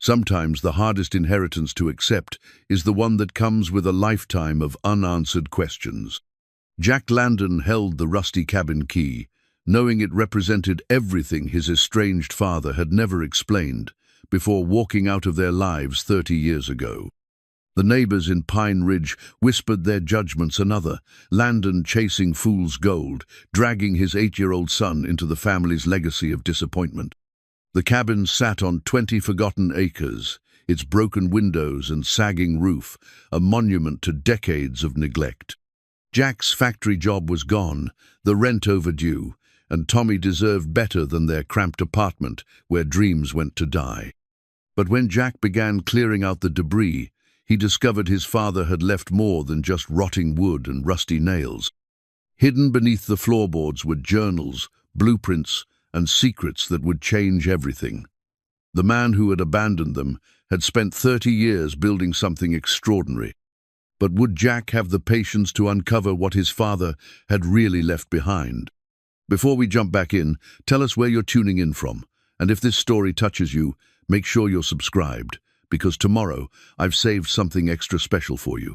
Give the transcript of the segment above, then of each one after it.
Sometimes the hardest inheritance to accept is the one that comes with a lifetime of unanswered questions. Jack Landon held the rusty cabin key, knowing it represented everything his estranged father had never explained before walking out of their lives 30 years ago. The neighbors in Pine Ridge whispered their judgments another, Landon chasing fool's gold, dragging his 8-year-old son into the family's legacy of disappointment. The cabin sat on 20 forgotten acres, its broken windows and sagging roof, a monument to decades of neglect. Jack's factory job was gone, the rent overdue, and Tommy deserved better than their cramped apartment where dreams went to die. But when Jack began clearing out the debris, he discovered his father had left more than just rotting wood and rusty nails. Hidden beneath the floorboards were journals, blueprints, and secrets that would change everything. The man who had abandoned them had spent 30 years building something extraordinary. But would Jack have the patience to uncover what his father had really left behind? Before we jump back in, tell us where you're tuning in from, and if this story touches you, make sure you're subscribed, because tomorrow I've saved something extra special for you.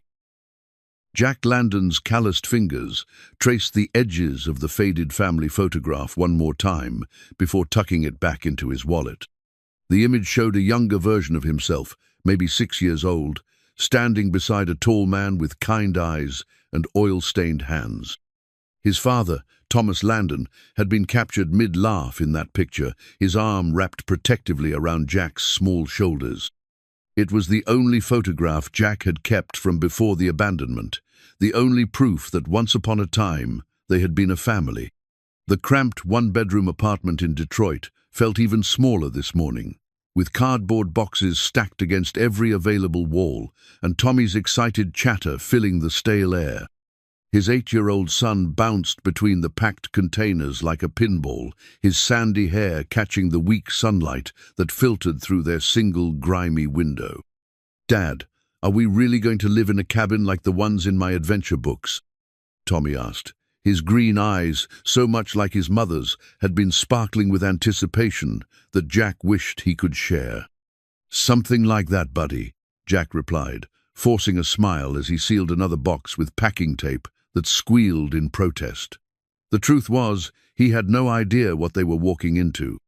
Jack Landon's calloused fingers traced the edges of the faded family photograph one more time before tucking it back into his wallet. The image showed a younger version of himself, maybe 6 years old, standing beside a tall man with kind eyes and oil-stained hands. His father, Thomas Landon, had been captured mid-laugh in that picture, his arm wrapped protectively around Jack's small shoulders. It was the only photograph Jack had kept from before the abandonment, the only proof that once upon a time they had been a family. The cramped one-bedroom apartment in Detroit felt even smaller this morning, with cardboard boxes stacked against every available wall and Tommy's excited chatter filling the stale air. His 8-year-old son bounced between the packed containers like a pinball, his sandy hair catching the weak sunlight that filtered through their single grimy window. "Dad, are we really going to live in a cabin like the ones in my adventure books?" Tommy asked. His green eyes, so much like his mother's, had been sparkling with anticipation that Jack wished he could share. "Something like that, buddy," Jack replied, forcing a smile as he sealed another box with packing tape that squealed in protest. The truth was, he had no idea what they were walking into.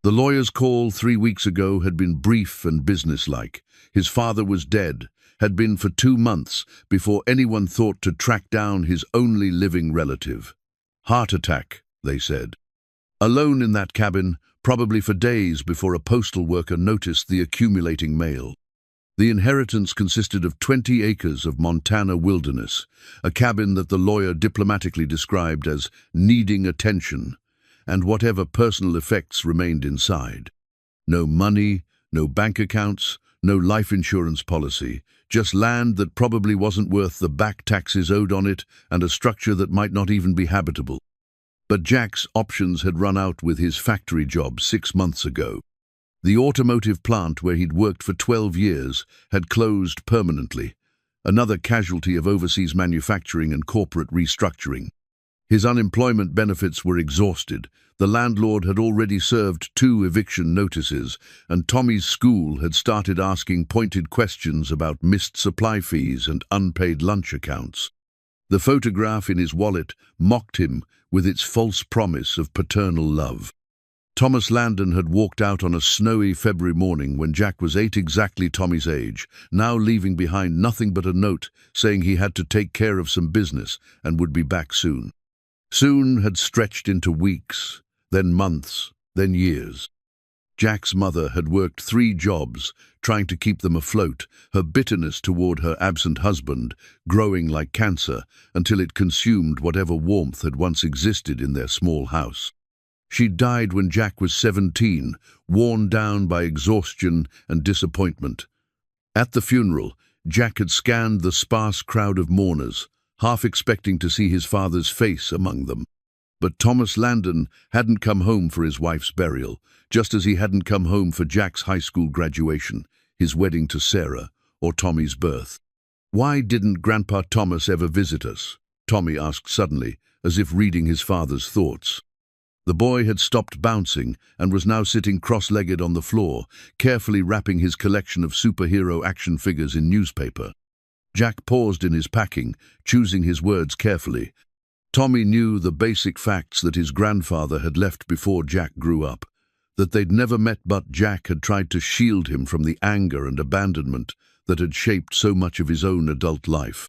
The lawyer's call 3 weeks ago had been brief and businesslike. His father was dead, had been for 2 months before anyone thought to track down his only living relative. Heart attack, they said. Alone in that cabin, probably for days before a postal worker noticed the accumulating mail. The inheritance consisted of 20 acres of Montana wilderness, a cabin that the lawyer diplomatically described as needing attention, and whatever personal effects remained inside. No money, no bank accounts, no life insurance policy, just land that probably wasn't worth the back taxes owed on it and a structure that might not even be habitable. But Jack's options had run out with his factory job 6 months ago. The automotive plant where he'd worked for 12 years had closed permanently, another casualty of overseas manufacturing and corporate restructuring. His unemployment benefits were exhausted. The landlord had already served 2 eviction notices, and Tommy's school had started asking pointed questions about missed supply fees and unpaid lunch accounts. The photograph in his wallet mocked him with its false promise of paternal love. Thomas Landon had walked out on a snowy February morning when Jack was 8, exactly Tommy's age, now leaving behind nothing but a note saying he had to take care of some business and would be back soon. Soon had stretched into weeks, then months, then years. Jack's mother had worked 3 jobs, trying to keep them afloat, her bitterness toward her absent husband growing like cancer until it consumed whatever warmth had once existed in their small house. She died when Jack was 17, worn down by exhaustion and disappointment. At the funeral, Jack had scanned the sparse crowd of mourners, half expecting to see his father's face among them. But Thomas Landon hadn't come home for his wife's burial, just as he hadn't come home for Jack's high school graduation, his wedding to Sarah, or Tommy's birth. "Why didn't Grandpa Thomas ever visit us?" Tommy asked suddenly, as if reading his father's thoughts. The boy had stopped bouncing and was now sitting cross-legged on the floor, carefully wrapping his collection of superhero action figures in newspaper. Jack paused in his packing, choosing his words carefully. Tommy knew the basic facts that his grandfather had left before Jack grew up, that they'd never met, but Jack had tried to shield him from the anger and abandonment that had shaped so much of his own adult life.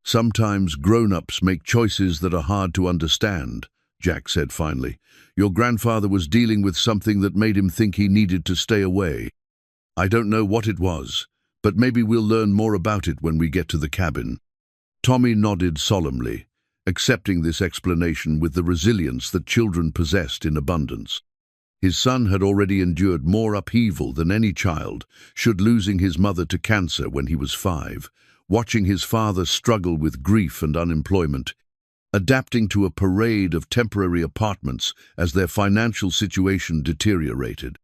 "Sometimes grown-ups make choices that are hard to understand," Jack said finally. "Your grandfather was dealing with something that made him think he needed to stay away. I don't know what it was, but maybe we'll learn more about it when we get to the cabin." Tommy nodded solemnly, accepting this explanation with the resilience that children possessed in abundance. His son had already endured more upheaval than any child, should losing his mother to cancer when he was 5, watching his father struggle with grief and unemployment, adapting to a parade of temporary apartments as their financial situation deteriorated.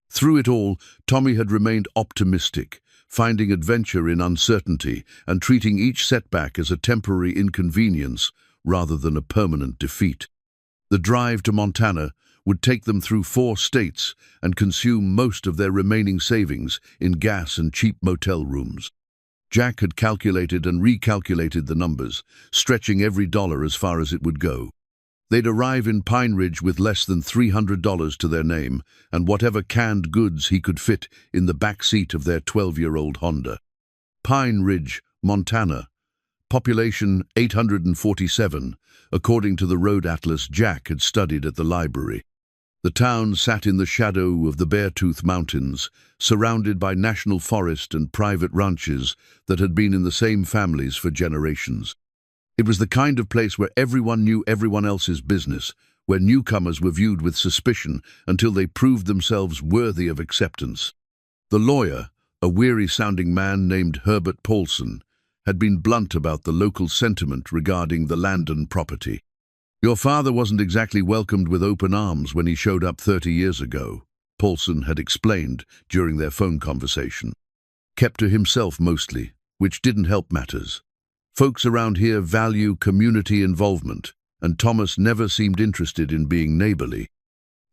Through it all, Tommy had remained optimistic, finding adventure in uncertainty and treating each setback as a temporary inconvenience rather than a permanent defeat. The drive to Montana would take them through 4 states and consume most of their remaining savings in gas and cheap motel rooms. Jack had calculated and recalculated the numbers, stretching every dollar as far as it would go. They'd arrive in Pine Ridge with less than $300 to their name and whatever canned goods he could fit in the back seat of their 12-year-old Honda. Pine Ridge, Montana. Population 847, according to the road atlas Jack had studied at the library. The town sat in the shadow of the Beartooth Mountains, surrounded by national forest and private ranches that had been in the same families for generations. It was the kind of place where everyone knew everyone else's business, where newcomers were viewed with suspicion until they proved themselves worthy of acceptance. The lawyer, a weary-sounding man named Herbert Paulson, had been blunt about the local sentiment regarding the Landon property. "Your father wasn't exactly welcomed with open arms when he showed up 30 years ago," Paulson had explained during their phone conversation. "Kept to himself mostly, which didn't help matters. Folks around here value community involvement, and Thomas never seemed interested in being neighborly.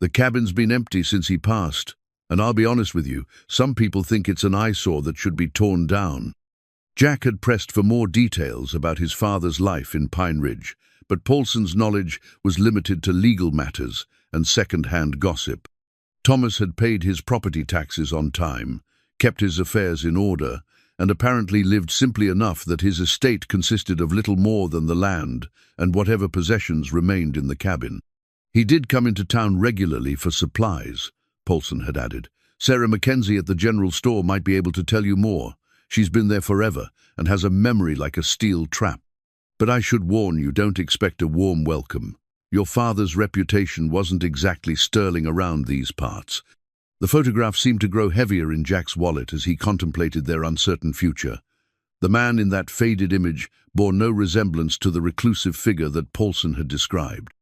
The cabin's been empty since he passed, and I'll be honest with you, some people think it's an eyesore that should be torn down." Jack had pressed for more details about his father's life in Pine Ridge, but Paulson's knowledge was limited to legal matters and second-hand gossip. Thomas had paid his property taxes on time, kept his affairs in order, and apparently lived simply enough that his estate consisted of little more than the land and whatever possessions remained in the cabin. "He did come into town regularly for supplies," Paulson had added. "Sarah Mackenzie at the general store might be able to tell you more. She's been there forever and has a memory like a steel trap. But I should warn you, don't expect a warm welcome. Your father's reputation wasn't exactly sterling around these parts." The photograph seemed to grow heavier in Jack's wallet as he contemplated their uncertain future. The man in that faded image bore no resemblance to the reclusive figure that Paulson had described.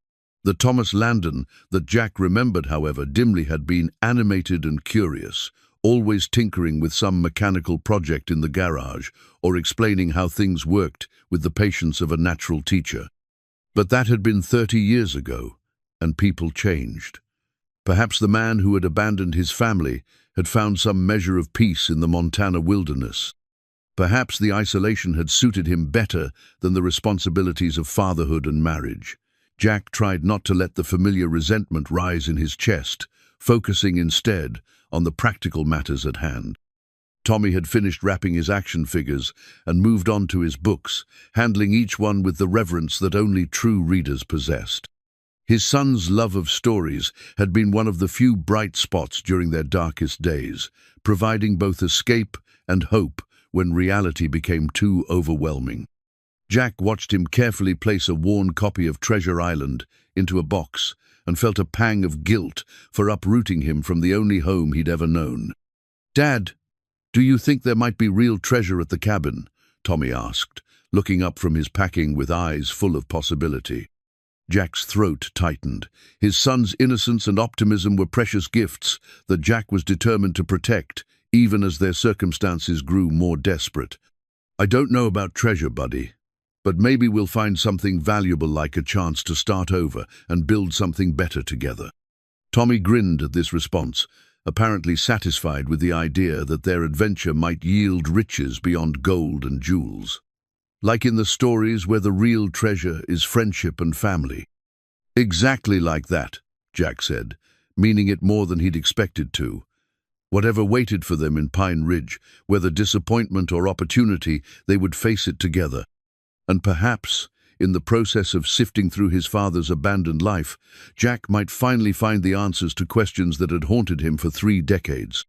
The Thomas Landon that Jack remembered, however, dimly had been animated and curious, always tinkering with some mechanical project in the garage or explaining how things worked with the patience of a natural teacher. But that had been 30 years ago, and people changed. Perhaps the man who had abandoned his family had found some measure of peace in the Montana wilderness. Perhaps the isolation had suited him better than the responsibilities of fatherhood and marriage. Jack tried not to let the familiar resentment rise in his chest, focusing instead on the practical matters at hand. Tommy had finished wrapping his action figures and moved on to his books, handling each one with the reverence that only true readers possessed. His son's love of stories had been one of the few bright spots during their darkest days, providing both escape and hope when reality became too overwhelming. Jack watched him carefully place a worn copy of Treasure Island into a box and felt a pang of guilt for uprooting him from the only home he'd ever known. "Dad, do you think there might be real treasure at the cabin?" Tommy asked, looking up from his packing with eyes full of possibility. Jack's throat tightened. His son's innocence and optimism were precious gifts that Jack was determined to protect, even as their circumstances grew more desperate. "I don't know about treasure, buddy, but maybe we'll find something valuable like a chance to start over and build something better together." Tommy grinned at this response, apparently satisfied with the idea that their adventure might yield riches beyond gold and jewels. Like in the stories where the real treasure is friendship and family. "Exactly like that," Jack said, meaning it more than he'd expected to. Whatever waited for them in Pine Ridge, whether disappointment or opportunity, they would face it together. And perhaps, in the process of sifting through his father's abandoned life, Jack might finally find the answers to questions that had haunted him for 3 decades.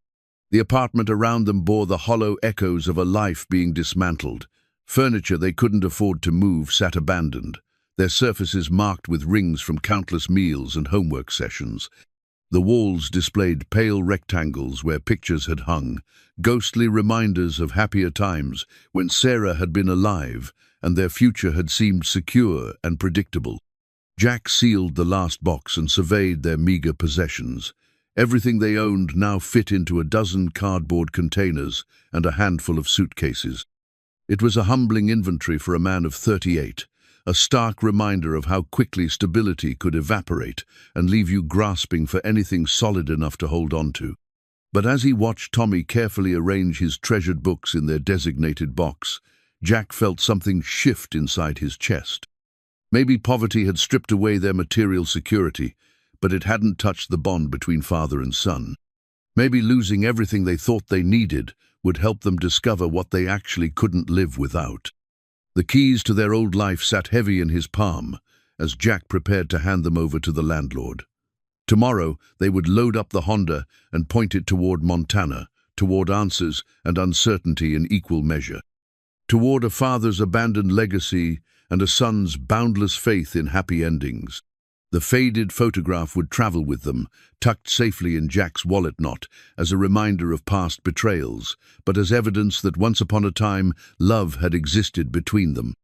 The apartment around them bore the hollow echoes of a life being dismantled. Furniture they couldn't afford to move sat abandoned, their surfaces marked with rings from countless meals and homework sessions. The walls displayed pale rectangles where pictures had hung, ghostly reminders of happier times when Sarah had been alive and their future had seemed secure and predictable. Jack sealed the last box and surveyed their meager possessions. Everything they owned now fit into a dozen cardboard containers and a handful of suitcases. It was a humbling inventory for a man of 38, a stark reminder of how quickly stability could evaporate and leave you grasping for anything solid enough to hold on to. But as he watched Tommy carefully arrange his treasured books in their designated box, Jack felt something shift inside his chest. Maybe poverty had stripped away their material security, but it hadn't touched the bond between father and son. Maybe losing everything they thought they needed would help them discover what they actually couldn't live without. The keys to their old life sat heavy in his palm as Jack prepared to hand them over to the landlord. Tomorrow they would load up the Honda and point it toward Montana, toward answers and uncertainty in equal measure. Toward a father's abandoned legacy and a son's boundless faith in happy endings. The faded photograph would travel with them, tucked safely in Jack's wallet knot, as a reminder of past betrayals, but as evidence that once upon a time, love had existed between them.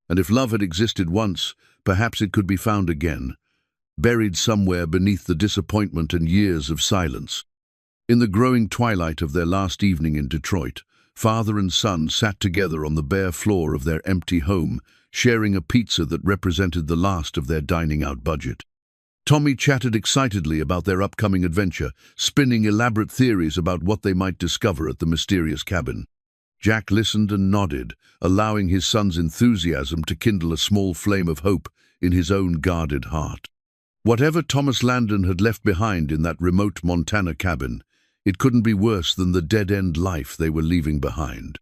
And if love had existed once, perhaps it could be found again, buried somewhere beneath the disappointment and years of silence. In the growing twilight of their last evening in Detroit, father and son sat together on the bare floor of their empty home, sharing a pizza that represented the last of their dining-out budget. Tommy chatted excitedly about their upcoming adventure, spinning elaborate theories about what they might discover at the mysterious cabin. Jack listened and nodded, allowing his son's enthusiasm to kindle a small flame of hope in his own guarded heart. Whatever Thomas Landon had left behind in that remote Montana cabin, it couldn't be worse than the dead-end life they were leaving behind.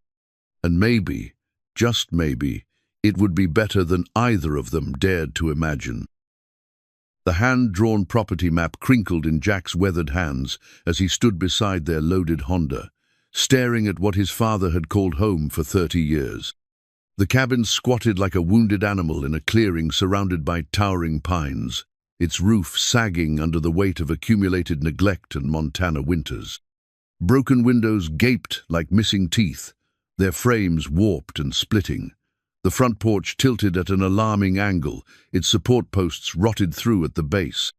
And maybe, just maybe, it would be better than either of them dared to imagine. The hand-drawn property map crinkled in Jack's weathered hands as he stood beside their loaded Honda, staring at what his father had called home for 30 years. The cabin squatted like a wounded animal in a clearing surrounded by towering pines, its roof sagging under the weight of accumulated neglect and Montana winters. Broken windows gaped like missing teeth, their frames warped and splitting. The front porch tilted at an alarming angle, its support posts rotted through at the base.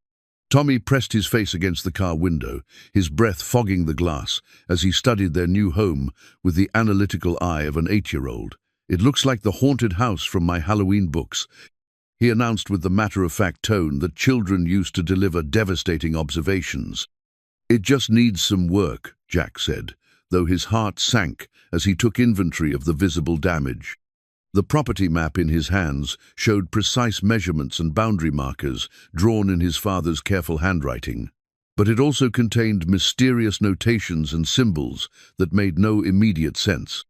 Tommy pressed his face against the car window, his breath fogging the glass, as he studied their new home with the analytical eye of an 8-year-old. "It looks like the haunted house from my Halloween books," he announced with the matter-of-fact tone that children used to deliver devastating observations. "It just needs some work," Jack said, though his heart sank as he took inventory of the visible damage. The property map in his hands showed precise measurements and boundary markers drawn in his father's careful handwriting. But it also contained mysterious notations and symbols that made no immediate sense.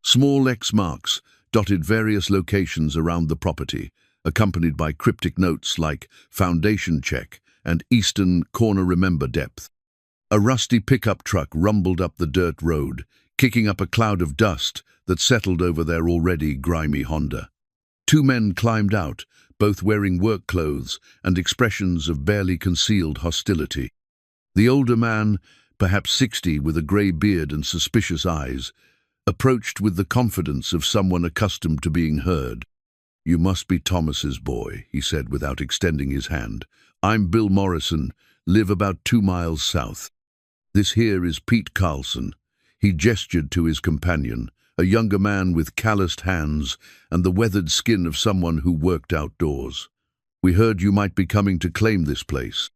Small X marks dotted various locations around the property, accompanied by cryptic notes like "Foundation Check" and "Eastern Corner Remember Depth." A rusty pickup truck rumbled up the dirt road, kicking up a cloud of dust that settled over their already grimy Honda. 2 men climbed out, both wearing work clothes and expressions of barely concealed hostility. The older man, perhaps 60 with a grey beard and suspicious eyes, approached with the confidence of someone accustomed to being heard. "You must be Thomas's boy," he said without extending his hand. "I'm Bill Morrison, live about 2 miles south. This here is Pete Carlson." He gestured to his companion, a younger man with calloused hands and the weathered skin of someone who worked outdoors. "We heard you might be coming to claim this place."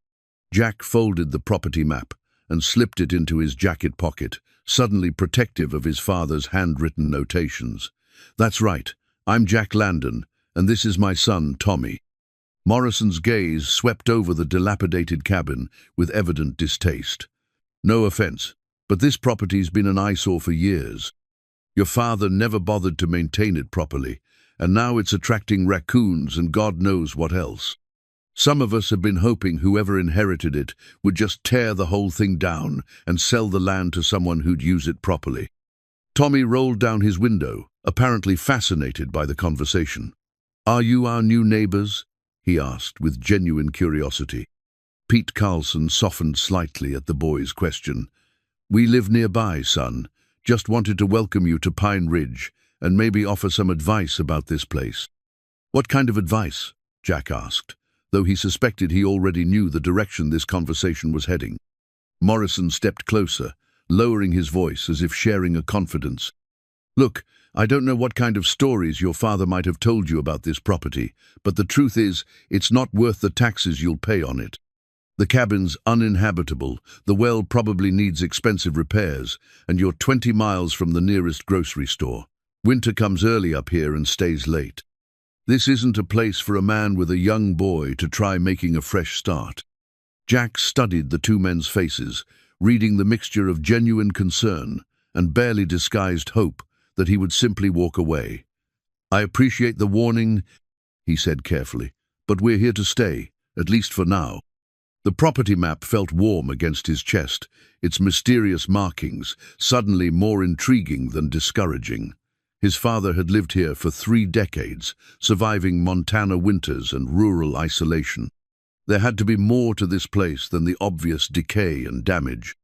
Jack folded the property map and slipped it into his jacket pocket, suddenly protective of his father's handwritten notations. "That's right. I'm Jack Landon, and this is my son, Tommy." Morrison's gaze swept over the dilapidated cabin with evident distaste. "No offense, but this property's been an eyesore for years. Your father never bothered to maintain it properly, and now it's attracting raccoons and God knows what else. Some of us have been hoping whoever inherited it would just tear the whole thing down and sell the land to someone who'd use it properly." Tommy rolled down his window, apparently fascinated by the conversation. "Are you our new neighbors?" he asked with genuine curiosity. Pete Carlson softened slightly at the boy's question. "We live nearby, son. Just wanted to welcome you to Pine Ridge and maybe offer some advice about this place." "What kind of advice?" Jack asked, though he suspected he already knew the direction this conversation was heading. Morrison stepped closer, lowering his voice as if sharing a confidence. "Look, I don't know what kind of stories your father might have told you about this property, but the truth is, it's not worth the taxes you'll pay on it. The cabin's uninhabitable, the well probably needs expensive repairs, and you're 20 miles from the nearest grocery store. Winter comes early up here and stays late. This isn't a place for a man with a young boy to try making a fresh start." Jack studied the two men's faces, reading the mixture of genuine concern and barely disguised hope that he would simply walk away. "I appreciate the warning," he said carefully, "but we're here to stay, at least for now." The property map felt warm against his chest, its mysterious markings suddenly more intriguing than discouraging. His father had lived here for 3 decades, surviving Montana winters and rural isolation. There had to be more to this place than the obvious decay and damage.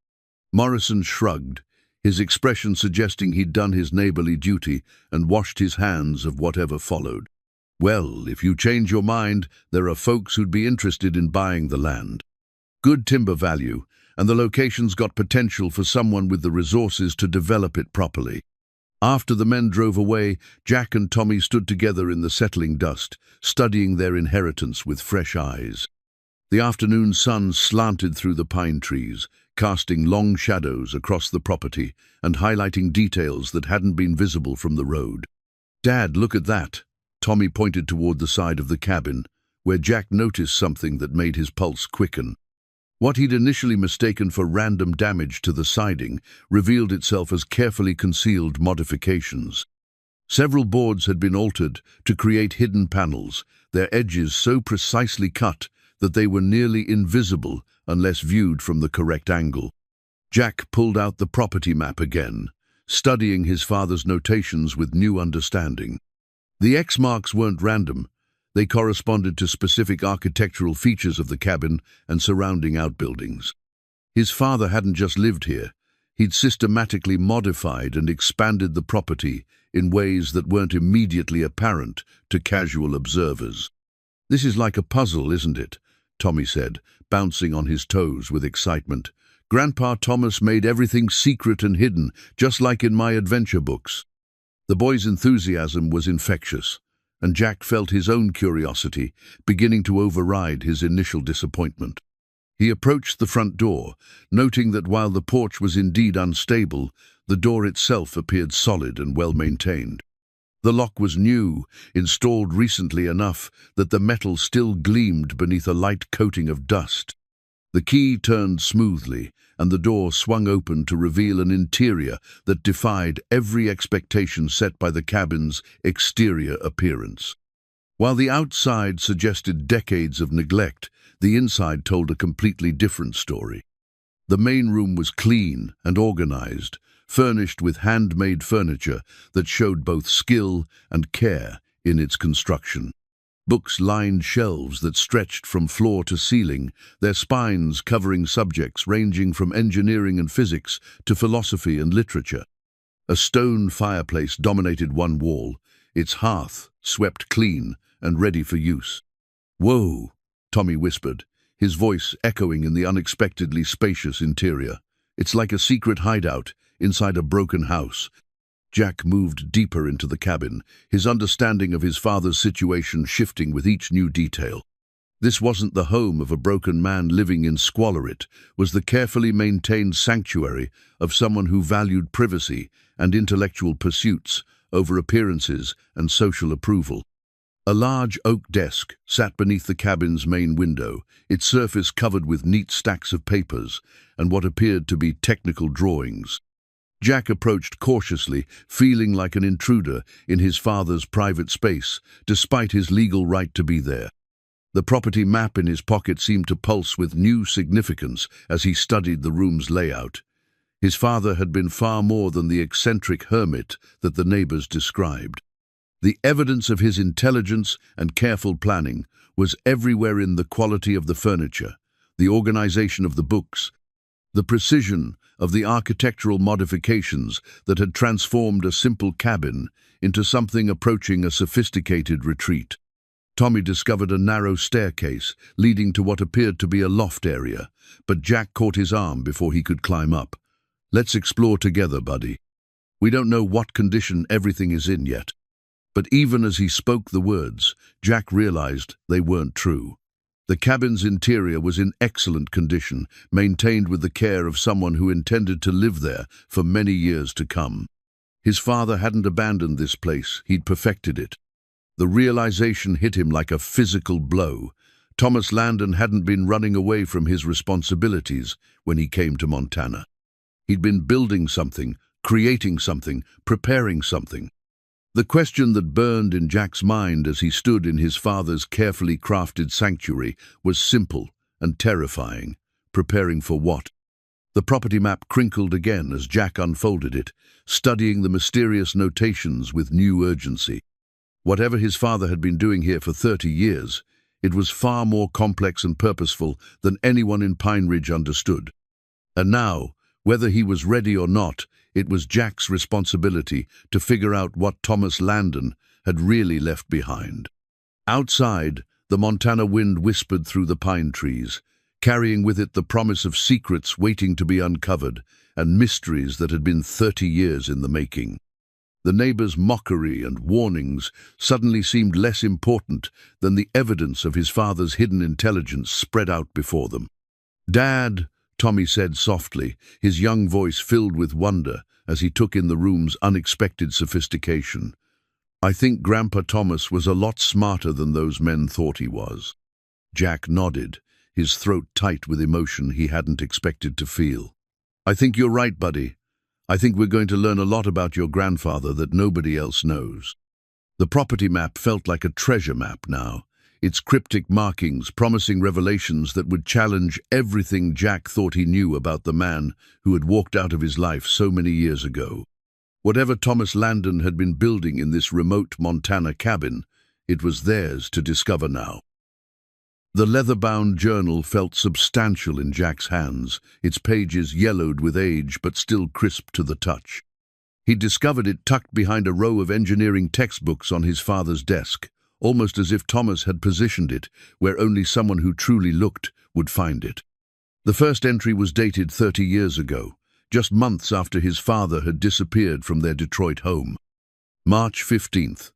Morrison shrugged, his expression suggesting he'd done his neighborly duty and washed his hands of whatever followed. "Well, if you change your mind, there are folks who'd be interested in buying the land. Good timber value, and the location's got potential for someone with the resources to develop it properly." After the men drove away, Jack and Tommy stood together in the settling dust, studying their inheritance with fresh eyes. The afternoon sun slanted through the pine trees, casting long shadows across the property and highlighting details that hadn't been visible from the road. "Dad, look at that." Tommy pointed toward the side of the cabin, where Jack noticed something that made his pulse quicken. What he'd initially mistaken for random damage to the siding revealed itself as carefully concealed modifications. Several boards had been altered to create hidden panels, their edges so precisely cut that they were nearly invisible unless viewed from the correct angle. Jack pulled out the property map again, studying his father's notations with new understanding. The X marks weren't random. They corresponded to specific architectural features of the cabin and surrounding outbuildings. His father hadn't just lived here. He'd systematically modified and expanded the property in ways that weren't immediately apparent to casual observers. "This is like a puzzle, isn't it?" Tommy said, bouncing on his toes with excitement. "Grandpa Thomas made everything secret and hidden, just like in my adventure books." The boy's enthusiasm was infectious, and Jack felt his own curiosity beginning to override his initial disappointment. He approached the front door, noting that while the porch was indeed unstable, the door itself appeared solid and well-maintained. The lock was new, installed recently enough that the metal still gleamed beneath a light coating of dust. The key turned smoothly, and the door swung open to reveal an interior that defied every expectation set by the cabin's exterior appearance. While the outside suggested decades of neglect, the inside told a completely different story. The main room was clean and organized, furnished with handmade furniture that showed both skill and care in its construction. Books lined shelves that stretched from floor to ceiling, their spines covering subjects ranging from engineering and physics to philosophy and literature. A stone fireplace dominated one wall, its hearth swept clean and ready for use. "Whoa," Tommy whispered, his voice echoing in the unexpectedly spacious interior. "It's like a secret hideout inside a broken house." Jack moved deeper into the cabin, his understanding of his father's situation shifting with each new detail. This wasn't the home of a broken man living in squalor. It was the carefully maintained sanctuary of someone who valued privacy and intellectual pursuits over appearances and social approval. A large oak desk sat beneath the cabin's main window, its surface covered with neat stacks of papers and what appeared to be technical drawings. Jack approached cautiously, feeling like an intruder in his father's private space, despite his legal right to be there. The property map in his pocket seemed to pulse with new significance as he studied the room's layout. His father had been far more than the eccentric hermit that the neighbors described. The evidence of his intelligence and careful planning was everywhere in the quality of the furniture, the organization of the books, the precision of the architectural modifications that had transformed a simple cabin into something approaching a sophisticated retreat. Tommy discovered a narrow staircase leading to what appeared to be a loft area, but Jack caught his arm before he could climb up. "Let's explore together, buddy. We don't know what condition everything is in yet." But even as he spoke the words, Jack realized they weren't true. The cabin's interior was in excellent condition, maintained with the care of someone who intended to live there for many years to come. His father hadn't abandoned this place, he'd perfected it. The realization hit him like a physical blow. Thomas Landon hadn't been running away from his responsibilities when he came to Montana. He'd been building something, creating something, preparing something. The question that burned in Jack's mind as he stood in his father's carefully crafted sanctuary was simple and terrifying. Preparing for what? The property map crinkled again as Jack unfolded it, studying the mysterious notations with new urgency. Whatever his father had been doing here for 30 years, it was far more complex and purposeful than anyone in Pine Ridge understood. And now, whether he was ready or not, it was Jack's responsibility to figure out what Thomas Landon had really left behind. Outside, the Montana wind whispered through the pine trees, carrying with it the promise of secrets waiting to be uncovered and mysteries that had been 30 years in the making. The neighbors' mockery and warnings suddenly seemed less important than the evidence of his father's hidden intelligence spread out before them. "Dad," Tommy said softly, his young voice filled with wonder as he took in the room's unexpected sophistication. "I think Grandpa Thomas was a lot smarter than those men thought he was." Jack nodded, his throat tight with emotion he hadn't expected to feel. "I think you're right, buddy. I think we're going to learn a lot about your grandfather that nobody else knows." The property map felt like a treasure map now, its cryptic markings promising revelations that would challenge everything Jack thought he knew about the man who had walked out of his life so many years ago. Whatever Thomas Landon had been building in this remote Montana cabin, it was theirs to discover now. The leather-bound journal felt substantial in Jack's hands, its pages yellowed with age but still crisp to the touch. He discovered it tucked behind a row of engineering textbooks on his father's desk, almost as if Thomas had positioned it where only someone who truly looked would find it. The first entry was dated 30 years ago, just months after his father had disappeared from their Detroit home. March 15th.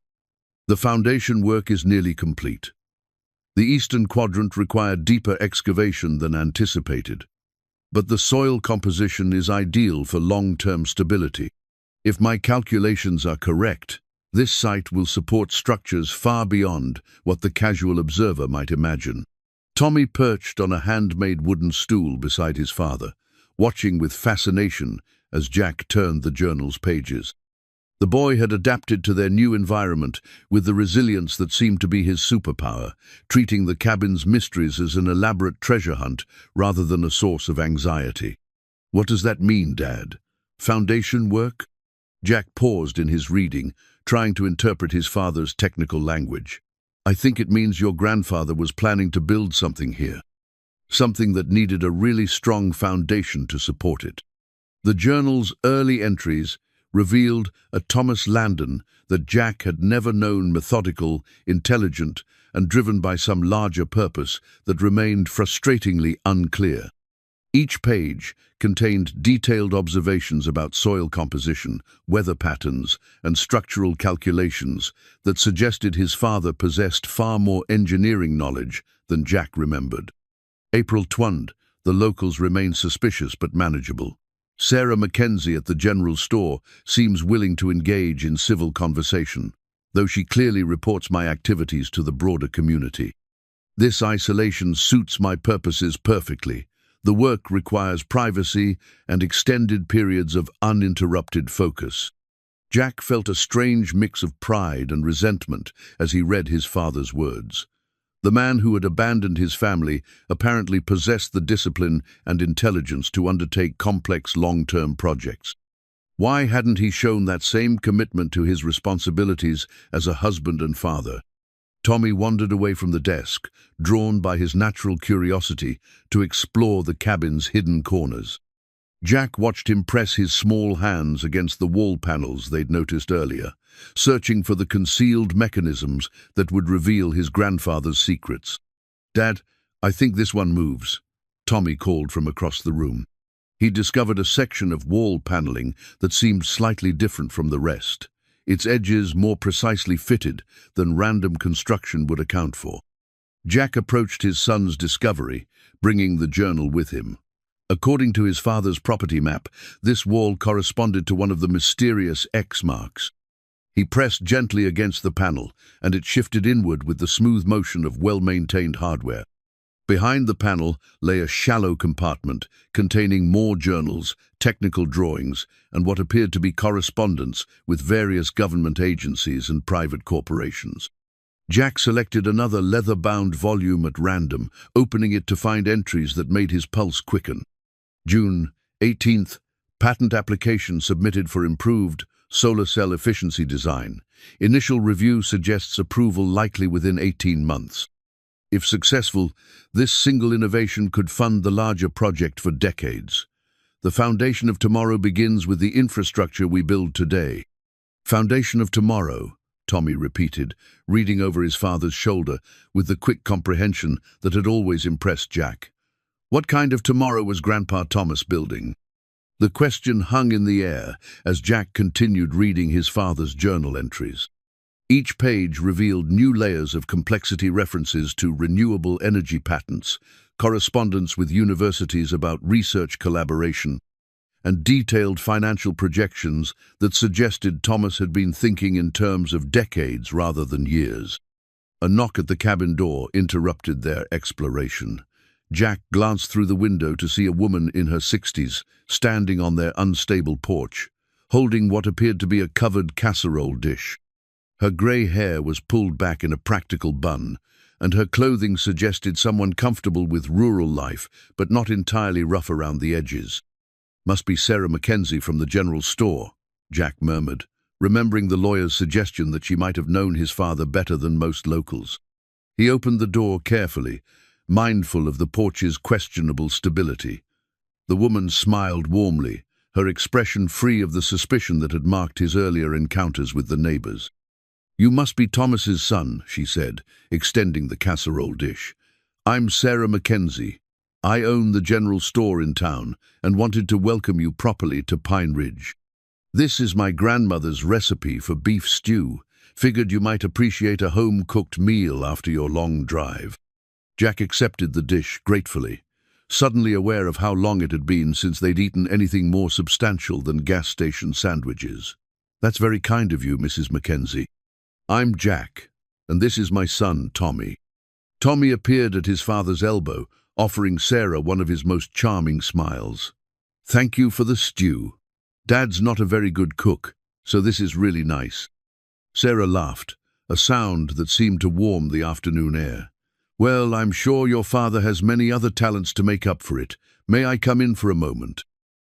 The foundation work is nearly complete. The eastern quadrant required deeper excavation than anticipated, but the soil composition is ideal for long-term stability. If my calculations are correct, this site will support structures far beyond what the casual observer might imagine. Tommy perched on a handmade wooden stool beside his father, watching with fascination as Jack turned the journal's pages. The boy had adapted to their new environment with the resilience that seemed to be his superpower, treating the cabin's mysteries as an elaborate treasure hunt rather than a source of anxiety. "What does that mean, Dad? Foundation work?" Jack paused in his reading, trying to interpret his father's technical language. "I think it means your grandfather was planning to build something here. Something that needed a really strong foundation to support it." The journal's early entries revealed a Thomas Landon that Jack had never known, methodical, intelligent, and driven by some larger purpose that remained frustratingly unclear. Each page contained detailed observations about soil composition, weather patterns, and structural calculations that suggested his father possessed far more engineering knowledge than Jack remembered. April 20, the locals remain suspicious but manageable. Sarah Mackenzie at the general store seems willing to engage in civil conversation, though she clearly reports my activities to the broader community. This isolation suits my purposes perfectly. The work requires privacy and extended periods of uninterrupted focus. Jack felt a strange mix of pride and resentment as he read his father's words. The man who had abandoned his family apparently possessed the discipline and intelligence to undertake complex long-term projects. Why hadn't he shown that same commitment to his responsibilities as a husband and father? Tommy wandered away from the desk, drawn by his natural curiosity to explore the cabin's hidden corners. Jack watched him press his small hands against the wall panels they'd noticed earlier, searching for the concealed mechanisms that would reveal his grandfather's secrets. "Dad, I think this one moves," Tommy called from across the room. He discovered a section of wall paneling that seemed slightly different from the rest, its edges more precisely fitted than random construction would account for. Jack approached his son's discovery, bringing the journal with him. According to his father's property map, this wall corresponded to one of the mysterious X marks. He pressed gently against the panel, and it shifted inward with the smooth motion of well-maintained hardware. Behind the panel lay a shallow compartment containing more journals, technical drawings, and what appeared to be correspondence with various government agencies and private corporations. Jack selected another leather-bound volume at random, opening it to find entries that made his pulse quicken. June 18th, patent application submitted for improved solar cell efficiency design. Initial review suggests approval likely within 18 months. If successful, this single innovation could fund the larger project for decades. The foundation of tomorrow begins with the infrastructure we build today. Foundation of tomorrow, Tommy repeated, reading over his father's shoulder with the quick comprehension that had always impressed Jack. What kind of tomorrow was Grandpa Thomas building? The question hung in the air as Jack continued reading his father's journal entries. Each page revealed new layers of complexity, references to renewable energy patents, correspondence with universities about research collaboration, and detailed financial projections that suggested Thomas had been thinking in terms of decades rather than years. A knock at the cabin door interrupted their exploration. Jack glanced through the window to see a woman in her 60s standing on their unstable porch, holding what appeared to be a covered casserole dish. Her grey hair was pulled back in a practical bun, and her clothing suggested someone comfortable with rural life, but not entirely rough around the edges. "Must be Sarah Mackenzie from the general store," Jack murmured, remembering the lawyer's suggestion that she might have known his father better than most locals. He opened the door carefully, mindful of the porch's questionable stability. The woman smiled warmly, her expression free of the suspicion that had marked his earlier encounters with the neighbors. "You must be Thomas's son," she said, extending the casserole dish. "I'm Sarah Mackenzie. I own the general store in town and wanted to welcome you properly to Pine Ridge. This is my grandmother's recipe for beef stew. Figured you might appreciate a home-cooked meal after your long drive." Jack accepted the dish gratefully, suddenly aware of how long it had been since they'd eaten anything more substantial than gas station sandwiches. "That's very kind of you, Mrs. Mackenzie. I'm Jack, and this is my son, Tommy." Tommy appeared at his father's elbow, offering Sarah one of his most charming smiles. "Thank you for the stew. Dad's not a very good cook, so this is really nice." Sarah laughed, a sound that seemed to warm the afternoon air. "Well, I'm sure your father has many other talents to make up for it. May I come in for a moment?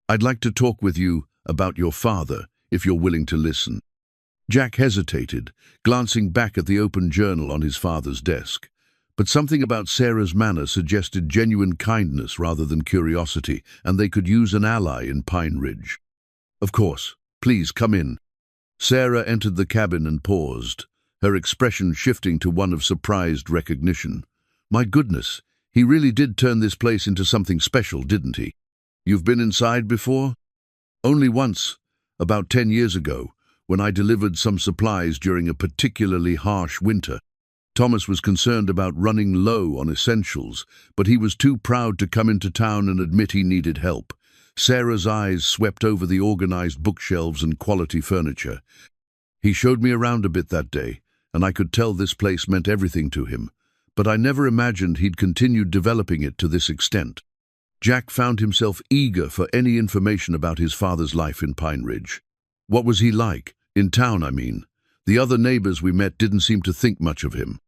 I'd like to talk with you about your father, if you're willing to listen." Jack hesitated, glancing back at the open journal on his father's desk. But something about Sarah's manner suggested genuine kindness rather than curiosity, and they could use an ally in Pine Ridge. "Of course. Please come in." Sarah entered the cabin and paused, her expression shifting to one of surprised recognition. "My goodness, He really did turn this place into something special, didn't he? You've been inside before? Only once, about 10 years ago, when I delivered some supplies during a particularly harsh winter. Thomas was concerned about running low on essentials, but he was too proud to come into town and admit he needed help. Sarah's eyes swept over the organized bookshelves and quality furniture. He showed me around a bit that day, and I could tell this place meant everything to him, but I never imagined he'd continued developing it to this extent. Jack found himself eager for any information about his father's life in Pine Ridge. What was he like? In town, I mean. The other neighbors we met didn't seem to think much of him.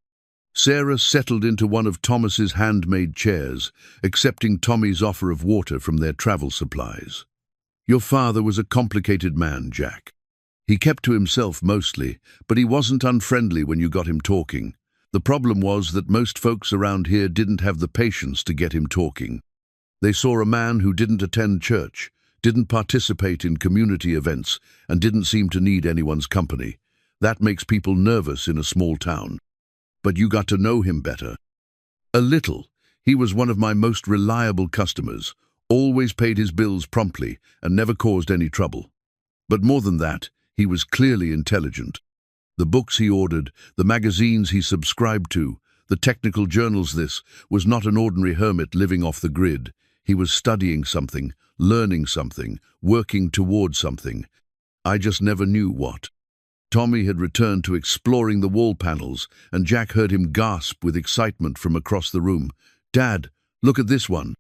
Sarah settled into one of Thomas's handmade chairs, accepting Tommy's offer of water from their travel supplies. Your father was a complicated man, Jack. He kept to himself mostly, but he wasn't unfriendly when you got him talking. The problem was that most folks around here didn't have the patience to get him talking. They saw a man who didn't attend church, didn't participate in community events, and didn't seem to need anyone's company. That makes people nervous in a small town. But you got to know him better. A little. He was one of my most reliable customers, always paid his bills promptly, and never caused any trouble. But more than that, he was clearly intelligent. The books he ordered, the magazines he subscribed to, the technical journals, this was not an ordinary hermit living off the grid. He was studying something, learning something, working towards something. I just never knew what. Tommy had returned to exploring the wall panels, and Jack heard him gasp with excitement from across the room. "Dad, look at this one."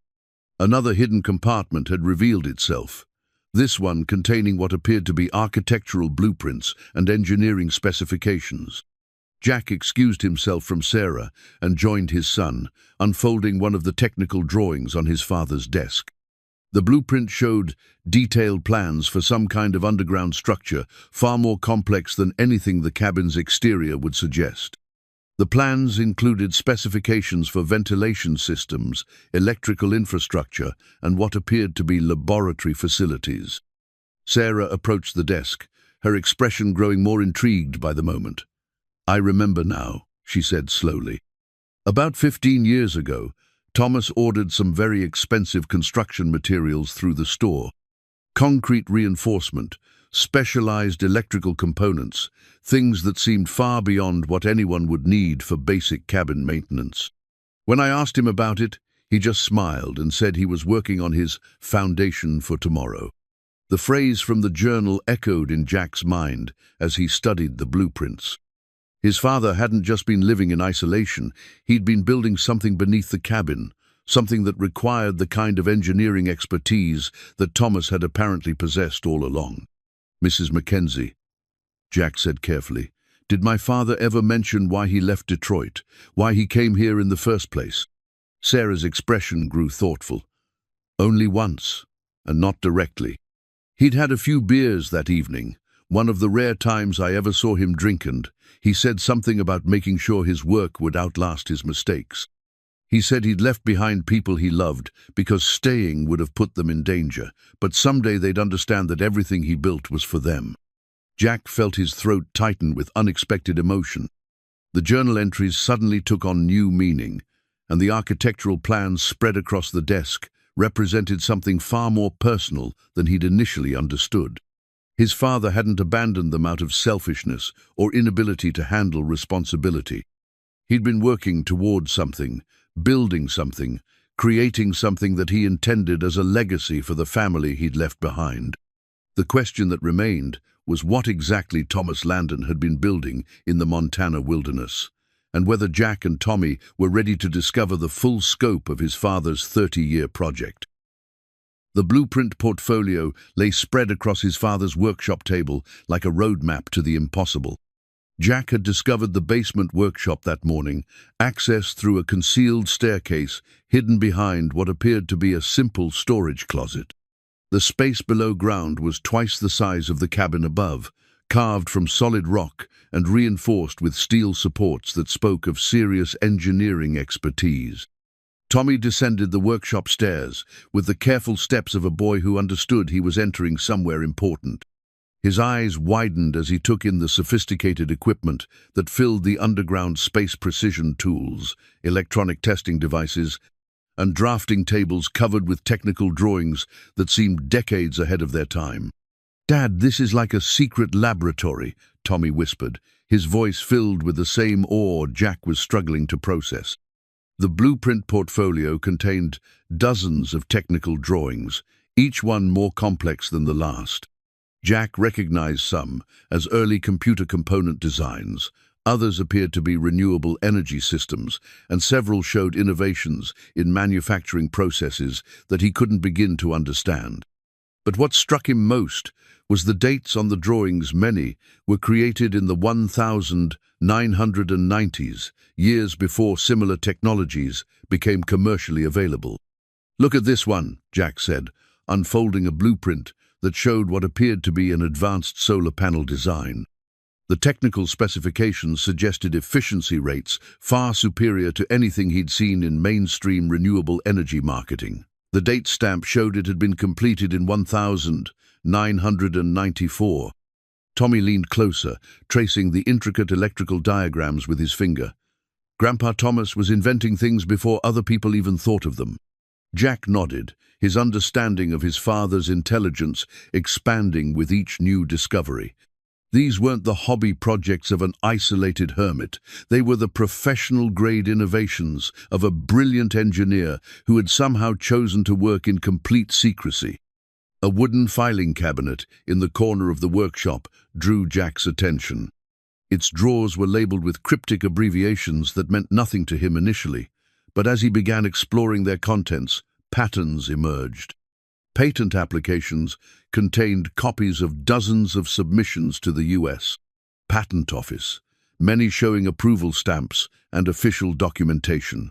Another hidden compartment had revealed itself. This one containing what appeared to be architectural blueprints and engineering specifications. Jack excused himself from Sarah and joined his son, unfolding one of the technical drawings on his father's desk. The blueprint showed detailed plans for some kind of underground structure, far more complex than anything the cabin's exterior would suggest. The plans included specifications for ventilation systems, electrical infrastructure, and what appeared to be laboratory facilities. Sarah approached the desk, her expression growing more intrigued by the moment. "I remember now," she said slowly. "About 15 years ago, Thomas ordered some very expensive construction materials through the store. Concrete reinforcement, specialized electrical components, things that seemed far beyond what anyone would need for basic cabin maintenance. When I asked him about it, he just smiled and said he was working on his foundation for tomorrow." The phrase from the journal echoed in Jack's mind as he studied the blueprints. His father hadn't just been living in isolation, he'd been building something beneath the cabin, something that required the kind of engineering expertise that Thomas had apparently possessed all along. "Mrs. Mackenzie," Jack said carefully, "did my father ever mention why he left Detroit, why he came here in the first place?" Sarah's expression grew thoughtful. "Only once, and not directly. He'd had a few beers that evening, one of the rare times I ever saw him drink, and he said something about making sure his work would outlast his mistakes. He said he'd left behind people he loved because staying would have put them in danger, but someday they'd understand that everything he built was for them." Jack felt his throat tighten with unexpected emotion. The journal entries suddenly took on new meaning, and the architectural plans spread across the desk represented something far more personal than he'd initially understood. His father hadn't abandoned them out of selfishness or inability to handle responsibility. He'd been working towards something, building something, creating something that he intended as a legacy for the family he'd left behind. The question that remained was what exactly Thomas Landon had been building in the Montana wilderness, and whether Jack and Tommy were ready to discover the full scope of his father's 30-year project. The blueprint portfolio lay spread across his father's workshop table like a roadmap to the impossible. Jack had discovered the basement workshop that morning, accessed through a concealed staircase hidden behind what appeared to be a simple storage closet. The space below ground was twice the size of the cabin above, carved from solid rock and reinforced with steel supports that spoke of serious engineering expertise. Tommy descended the workshop stairs with the careful steps of a boy who understood he was entering somewhere important. His eyes widened as he took in the sophisticated equipment that filled the underground space: precision tools, electronic testing devices, and drafting tables covered with technical drawings that seemed decades ahead of their time. "Dad, this is like a secret laboratory," Tommy whispered, his voice filled with the same awe Jack was struggling to process. The blueprint portfolio contained dozens of technical drawings, each one more complex than the last. Jack recognized some as early computer component designs, others appeared to be renewable energy systems, and several showed innovations in manufacturing processes that he couldn't begin to understand. But what struck him most was the dates on the drawings. Many were created in the 1990s, years before similar technologies became commercially available. "Look at this one," Jack said, unfolding a blueprint that showed what appeared to be an advanced solar panel design. The technical specifications suggested efficiency rates far superior to anything he'd seen in mainstream renewable energy marketing. The date stamp showed it had been completed in 1994. Tommy leaned closer, tracing the intricate electrical diagrams with his finger. Grandpa Thomas was inventing things before other people even thought of them. Jack nodded, his understanding of his father's intelligence expanding with each new discovery. These weren't the hobby projects of an isolated hermit. They were the professional-grade innovations of a brilliant engineer who had somehow chosen to work in complete secrecy. A wooden filing cabinet in the corner of the workshop drew Jack's attention. Its drawers were labeled with cryptic abbreviations that meant nothing to him initially, but as he began exploring their contents, patterns emerged. Patent applications contained copies of dozens of submissions to the U.S. Patent Office, many showing approval stamps and official documentation.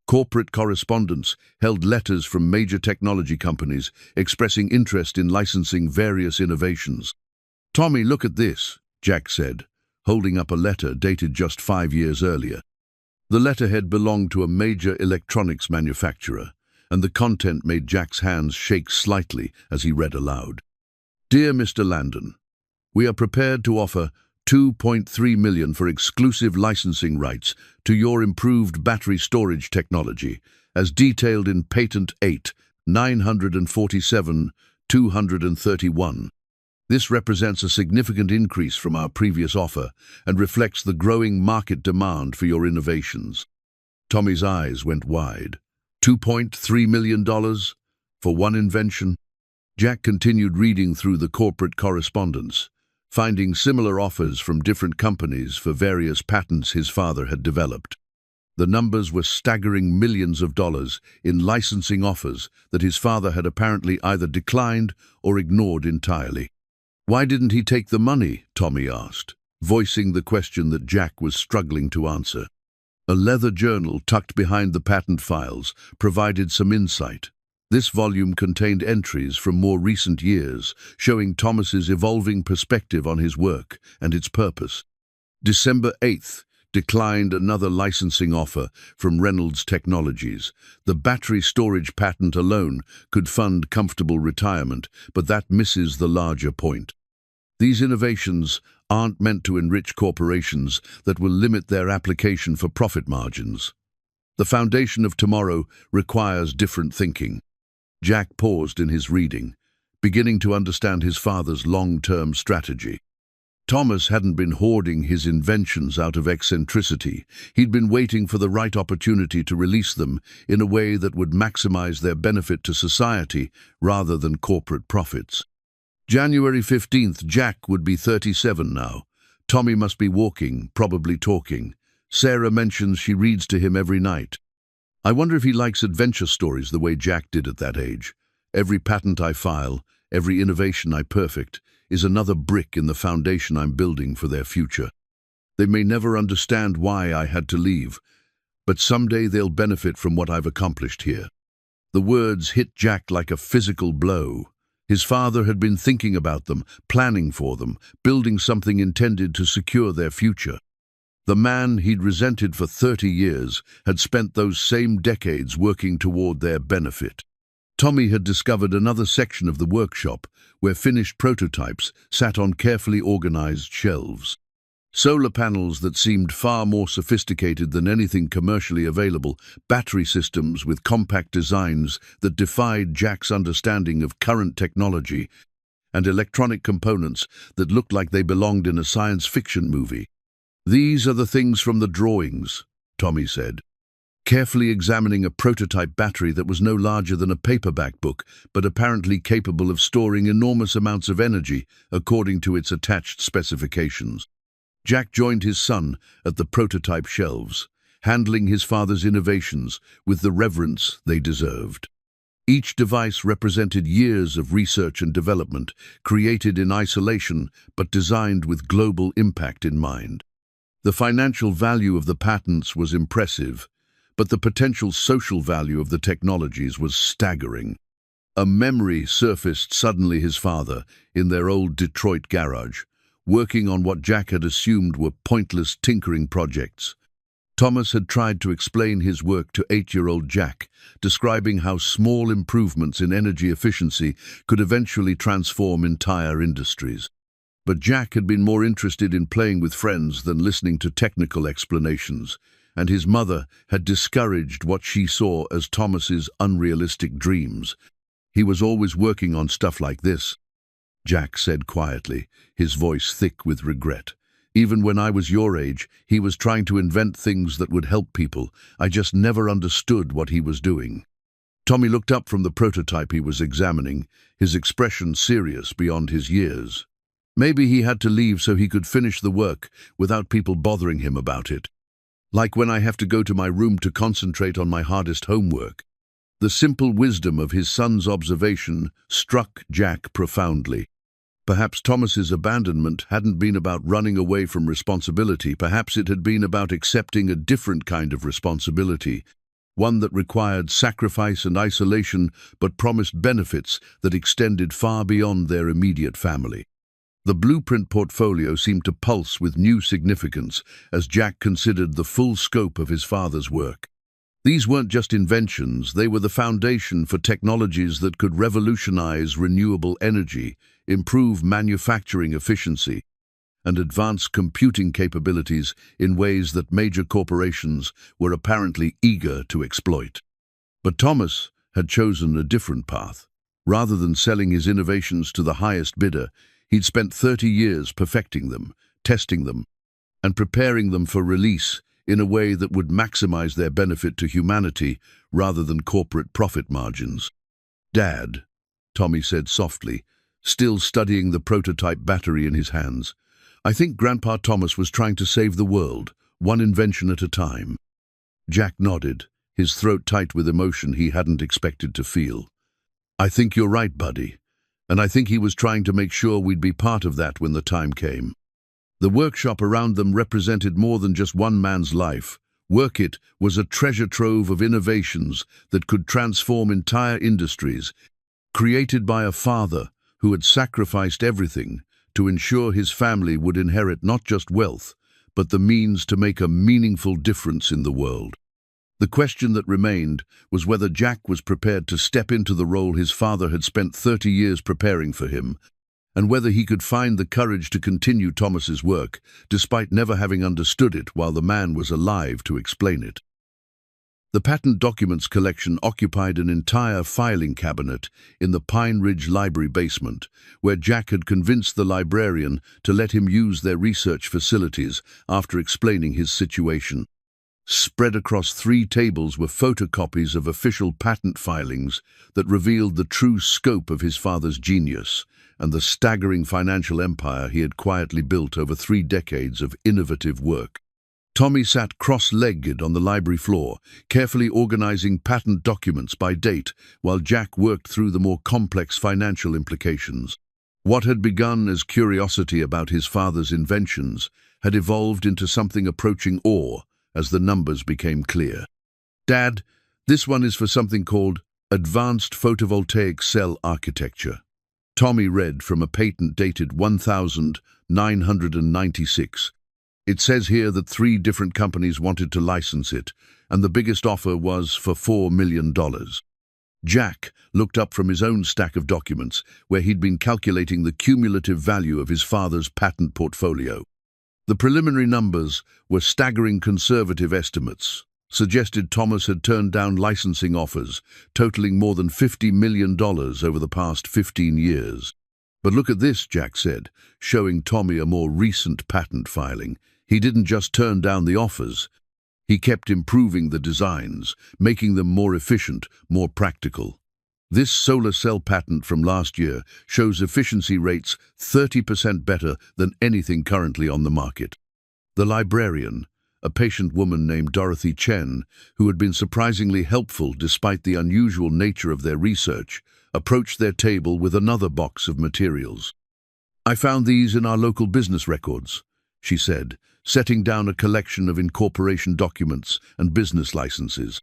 Corporate correspondence held letters from major technology companies expressing interest in licensing various innovations. "Tommy, look at this," Jack said, holding up a letter dated just 5 years earlier. The letterhead belonged to a major electronics manufacturer, and the content made Jack's hands shake slightly as he read aloud. "Dear Mr. Landon, we are prepared to offer $2.3 million for exclusive licensing rights to your improved battery storage technology, as detailed in Patent 8-947-231. This represents a significant increase from our previous offer and reflects the growing market demand for your innovations." Tommy's eyes went wide. $2.3 million for one invention? Jack continued reading through the corporate correspondence, finding similar offers from different companies for various patents his father had developed. The numbers were staggering millions of dollars in licensing offers that his father had apparently either declined or ignored entirely. "Why didn't he take the money?" Tommy asked, voicing the question that Jack was struggling to answer. A leather journal tucked behind the patent files provided some insight. This volume contained entries from more recent years, showing Thomas's evolving perspective on his work and its purpose. December 8th declined another licensing offer from Reynolds Technologies. The battery storage patent alone could fund comfortable retirement, but that misses the larger point. These innovations aren't meant to enrich corporations that will limit their application for profit margins. The foundation of tomorrow requires different thinking. Jack paused in his reading, beginning to understand his father's long-term strategy. Thomas hadn't been hoarding his inventions out of eccentricity. He'd been waiting for the right opportunity to release them in a way that would maximize their benefit to society rather than corporate profits. January 15th, Jack would be 37 now. Tommy must be walking, probably talking. Sarah mentions she reads to him every night. "I wonder if he likes adventure stories the way Jack did at that age. Every patent I file, every innovation I perfect, is another brick in the foundation I'm building for their future. They may never understand why I had to leave, but someday they'll benefit from what I've accomplished here." The words hit Jack like a physical blow. His father had been thinking about them, planning for them, building something intended to secure their future. The man he'd resented for 30 years had spent those same decades working toward their benefit. Tommy had discovered another section of the workshop where finished prototypes sat on carefully organized shelves. Solar panels that seemed far more sophisticated than anything commercially available, battery systems with compact designs that defied Jack's understanding of current technology, and electronic components that looked like they belonged in a science fiction movie. "These are the things from the drawings," Tommy said, carefully examining a prototype battery that was no larger than a paperback book, but apparently capable of storing enormous amounts of energy according to its attached specifications. Jack joined his son at the prototype shelves, handling his father's innovations with the reverence they deserved. Each device represented years of research and development, created in isolation but designed with global impact in mind. The financial value of the patents was impressive, but the potential social value of the technologies was staggering. A memory surfaced suddenly: his father, in their old Detroit garage, working on what Jack had assumed were pointless tinkering projects. Thomas had tried to explain his work to 8-year-old Jack, describing how small improvements in energy efficiency could eventually transform entire industries. But Jack had been more interested in playing with friends than listening to technical explanations, and his mother had discouraged what she saw as Thomas's unrealistic dreams. "He was always working on stuff like this," Jack said quietly, his voice thick with regret. "Even when I was your age, he was trying to invent things that would help people. I just never understood what he was doing." Tommy looked up from the prototype he was examining, his expression serious beyond his years. Maybe he had to leave so he could finish the work without people bothering him about it. "Like when I have to go to my room to concentrate on my hardest homework." The simple wisdom of his son's observation struck Jack profoundly. Perhaps Thomas's abandonment hadn't been about running away from responsibility. Perhaps it had been about accepting a different kind of responsibility, one that required sacrifice and isolation but promised benefits that extended far beyond their immediate family. The blueprint portfolio seemed to pulse with new significance as Jack considered the full scope of his father's work. These weren't just inventions, they were the foundation for technologies that could revolutionize renewable energy, improve manufacturing efficiency, and advance computing capabilities in ways that major corporations were apparently eager to exploit. But Thomas had chosen a different path. Rather than selling his innovations to the highest bidder, he'd spent 30 years perfecting them, testing them, and preparing them for release in a way that would maximize their benefit to humanity rather than corporate profit margins. "Dad," Tommy said softly, still studying the prototype battery in his hands, "I think Grandpa Thomas was trying to save the world, one invention at a time." Jack nodded, his throat tight with emotion he hadn't expected to feel. "I think you're right, buddy, and I think he was trying to make sure we'd be part of that when the time came." The workshop around them represented more than just one man's life. Work-It was a treasure trove of innovations that could transform entire industries, created by a father who had sacrificed everything to ensure his family would inherit not just wealth, but the means to make a meaningful difference in the world. The question that remained was whether Jack was prepared to step into the role his father had spent 30 years preparing for him, and whether he could find the courage to continue Thomas's work, despite never having understood it while the man was alive to explain it. The patent documents collection occupied an entire filing cabinet in the Pine Ridge Library basement, where Jack had convinced the librarian to let him use their research facilities after explaining his situation. Spread across 3 tables were photocopies of official patent filings that revealed the true scope of his father's genius and the staggering financial empire he had quietly built over 3 decades of innovative work. Tommy sat cross-legged on the library floor, carefully organizing patent documents by date, while Jack worked through the more complex financial implications. What had begun as curiosity about his father's inventions had evolved into something approaching awe as the numbers became clear. "Dad, this one is for something called Advanced Photovoltaic Cell Architecture." Tommy read from a patent dated 1996. "It says here that 3 different companies wanted to license it, and the biggest offer was for $4 million. Jack looked up from his own stack of documents, where he'd been calculating the cumulative value of his father's patent portfolio. The preliminary numbers were staggering conservative estimates, suggested Thomas had turned down licensing offers, totaling more than $50 million over the past 15 years. But look at this, Jack said, showing Tommy a more recent patent filing. He didn't just turn down the offers. He kept improving the designs, making them more efficient, more practical. This solar cell patent from last year shows efficiency rates 30% better than anything currently on the market. The librarian, a patient woman named Dorothy Chen, who had been surprisingly helpful despite the unusual nature of their research, approached their table with another box of materials. "I found these in our local business records," she said, setting down a collection of incorporation documents and business licenses.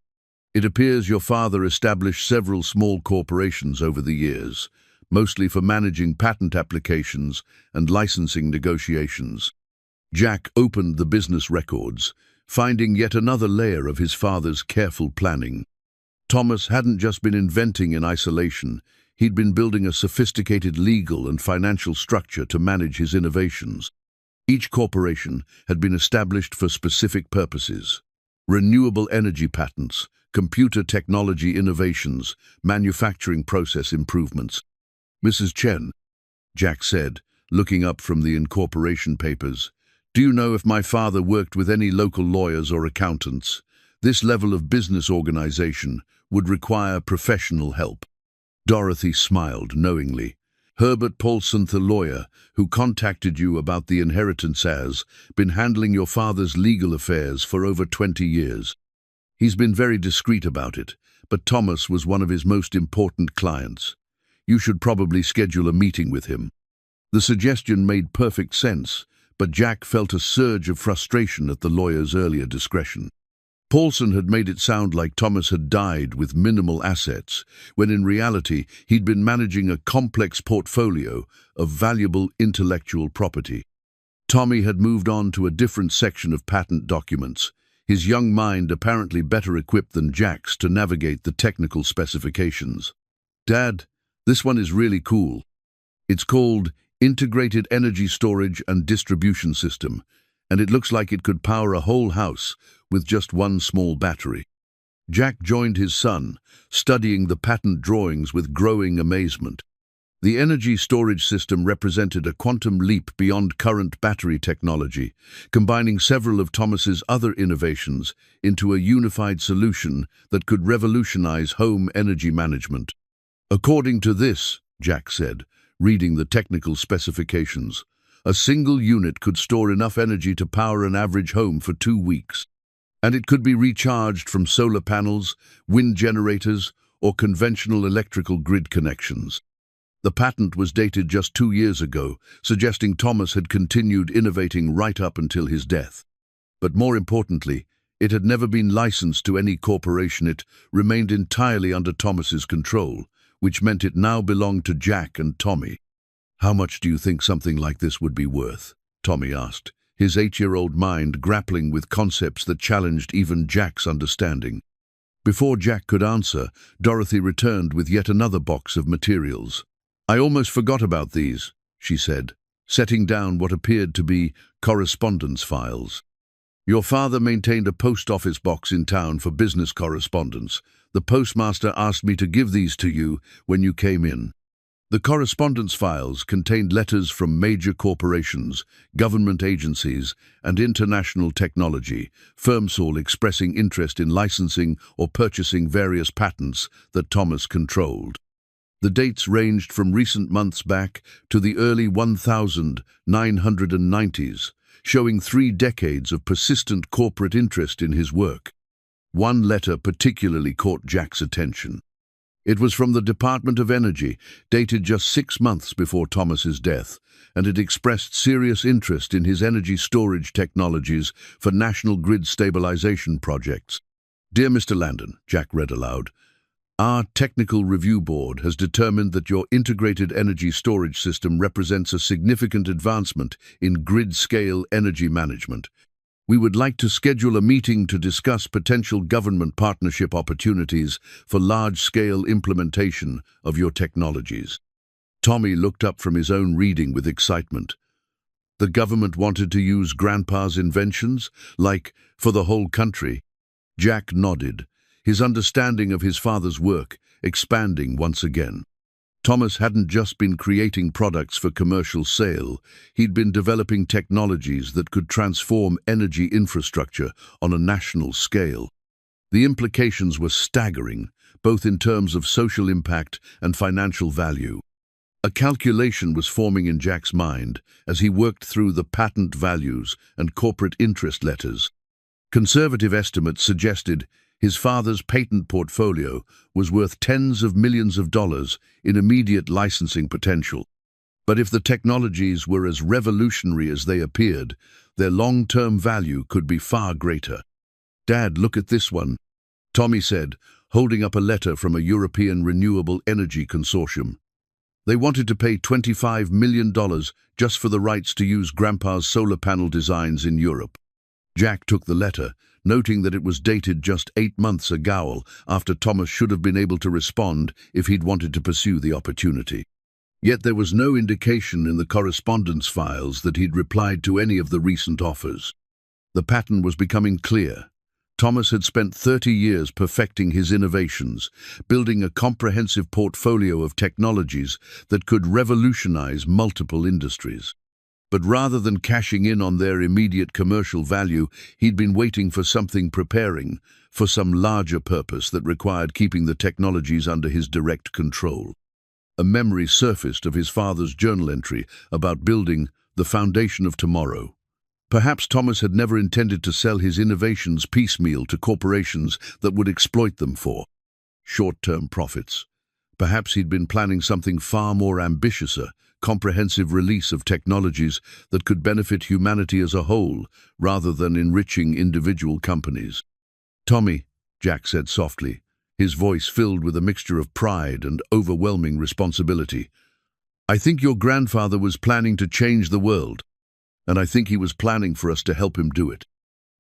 "It appears your father established several small corporations over the years, mostly for managing patent applications and licensing negotiations." Jack opened the business records, finding yet another layer of his father's careful planning. Thomas hadn't just been inventing in isolation, he'd been building a sophisticated legal and financial structure to manage his innovations. Each corporation had been established for specific purposes: renewable energy patents, computer technology innovations, manufacturing process improvements. "Mrs. Chen," Jack said, looking up from the incorporation papers, "do you know if my father worked with any local lawyers or accountants? This level of business organization would require professional help." Dorothy smiled knowingly. "Herbert Paulson, the lawyer, who contacted you about the inheritance, has been handling your father's legal affairs for over 20 years. He's been very discreet about it, but Thomas was one of his most important clients. You should probably schedule a meeting with him." The suggestion made perfect sense, but Jack felt a surge of frustration at the lawyer's earlier discretion. Paulson had made it sound like Thomas had died with minimal assets, when in reality he'd been managing a complex portfolio of valuable intellectual property. Tommy had moved on to a different section of patent documents, his young mind apparently better equipped than Jack's to navigate the technical specifications. "Dad, this one is really cool. It's called Integrated Energy Storage and Distribution System, and it looks like it could power a whole house with just one small battery." Jack joined his son, studying the patent drawings with growing amazement. The energy storage system represented a quantum leap beyond current battery technology, combining several of Thomas's other innovations into a unified solution that could revolutionize home energy management. "According to this," Jack said, reading the technical specifications, "a single unit could store enough energy to power an average home for 2 weeks. And it could be recharged from solar panels, wind generators, or conventional electrical grid connections." The patent was dated just 2 years ago, suggesting Thomas had continued innovating right up until his death. But more importantly, it had never been licensed to any corporation. It remained entirely under Thomas's control, which meant it now belonged to Jack and Tommy. "How much do you think something like this would be worth?" Tommy asked, his 8-year-old mind grappling with concepts that challenged even Jack's understanding. Before Jack could answer, Dorothy returned with yet another box of materials. "I almost forgot about these," she said, setting down what appeared to be correspondence files. "Your father maintained a post office box in town for business correspondence. The postmaster asked me to give these to you when you came in." The correspondence files contained letters from major corporations, government agencies, and international technology firms all expressing interest in licensing or purchasing various patents that Thomas controlled. The dates ranged from recent months back to the early 1990s, showing 3 decades of persistent corporate interest in his work. One letter particularly caught Jack's attention. It was from the Department of Energy, dated just 6 months before Thomas's death, and it expressed serious interest in his energy storage technologies for national grid stabilization projects. "Dear Mr. Landon," Jack read aloud, "our technical review board has determined that your integrated energy storage system represents a significant advancement in grid-scale energy management. We would like to schedule a meeting to discuss potential government partnership opportunities for large-scale implementation of your technologies." Tommy looked up from his own reading with excitement. The government wanted to use Grandpa's inventions, like for the whole country. Jack nodded, his understanding of his father's work expanding once again. Thomas hadn't just been creating products for commercial sale, he'd been developing technologies that could transform energy infrastructure on a national scale. The implications were staggering, both in terms of social impact and financial value. A calculation was forming in Jack's mind as he worked through the patent values and corporate interest letters. Conservative estimates suggested his father's patent portfolio was worth tens of millions of dollars in immediate licensing potential. But if the technologies were as revolutionary as they appeared, their long-term value could be far greater. "Dad, look at this one," Tommy said, holding up a letter from a European renewable energy consortium. They wanted to pay $25 million just for the rights to use Grandpa's solar panel designs in Europe. Jack took the letter, noting that it was dated just 8 months ago, after Thomas should have been able to respond if he'd wanted to pursue the opportunity. Yet there was no indication in the correspondence files that he'd replied to any of the recent offers. The pattern was becoming clear. Thomas had spent 30 years perfecting his innovations, building a comprehensive portfolio of technologies that could revolutionize multiple industries. But rather than cashing in on their immediate commercial value, he'd been waiting for something, preparing for some larger purpose that required keeping the technologies under his direct control. A memory surfaced of his father's journal entry about building the foundation of tomorrow. Perhaps Thomas had never intended to sell his innovations piecemeal to corporations that would exploit them for short-term profits. Perhaps he'd been planning something far more ambitious, a comprehensive release of technologies that could benefit humanity as a whole, rather than enriching individual companies. "Tommy," Jack said softly, his voice filled with a mixture of pride and overwhelming responsibility, "I think your grandfather was planning to change the world, and I think he was planning for us to help him do it."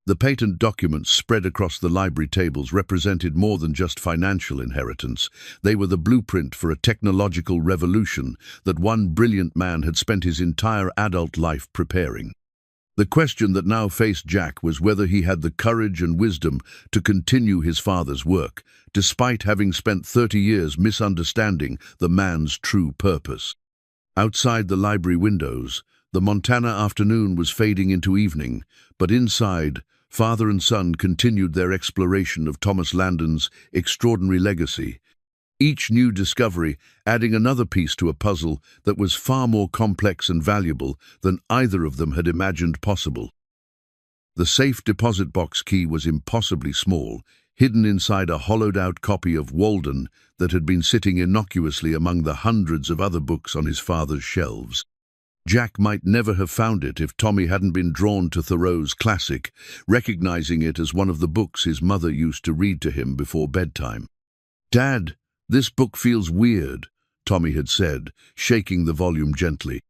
The patent documents spread across the library tables represented more than just financial inheritance. They were the blueprint for a technological revolution that one brilliant man had spent his entire adult life preparing. The question that now faced Jack was whether he had the courage and wisdom to continue his father's work, despite having spent 30 years misunderstanding the man's true purpose. Outside the library windows, the Montana afternoon was fading into evening, but inside, father and son continued their exploration of Thomas Landon's extraordinary legacy, each new discovery adding another piece to a puzzle that was far more complex and valuable than either of them had imagined possible. The safe deposit box key was impossibly small, hidden inside a hollowed-out copy of Walden that had been sitting innocuously among the hundreds of other books on his father's shelves. Jack might never have found it if Tommy hadn't been drawn to Thoreau's classic, recognizing it as one of the books his mother used to read to him before bedtime. "Dad, this book feels weird," Tommy had said, shaking the volume gently.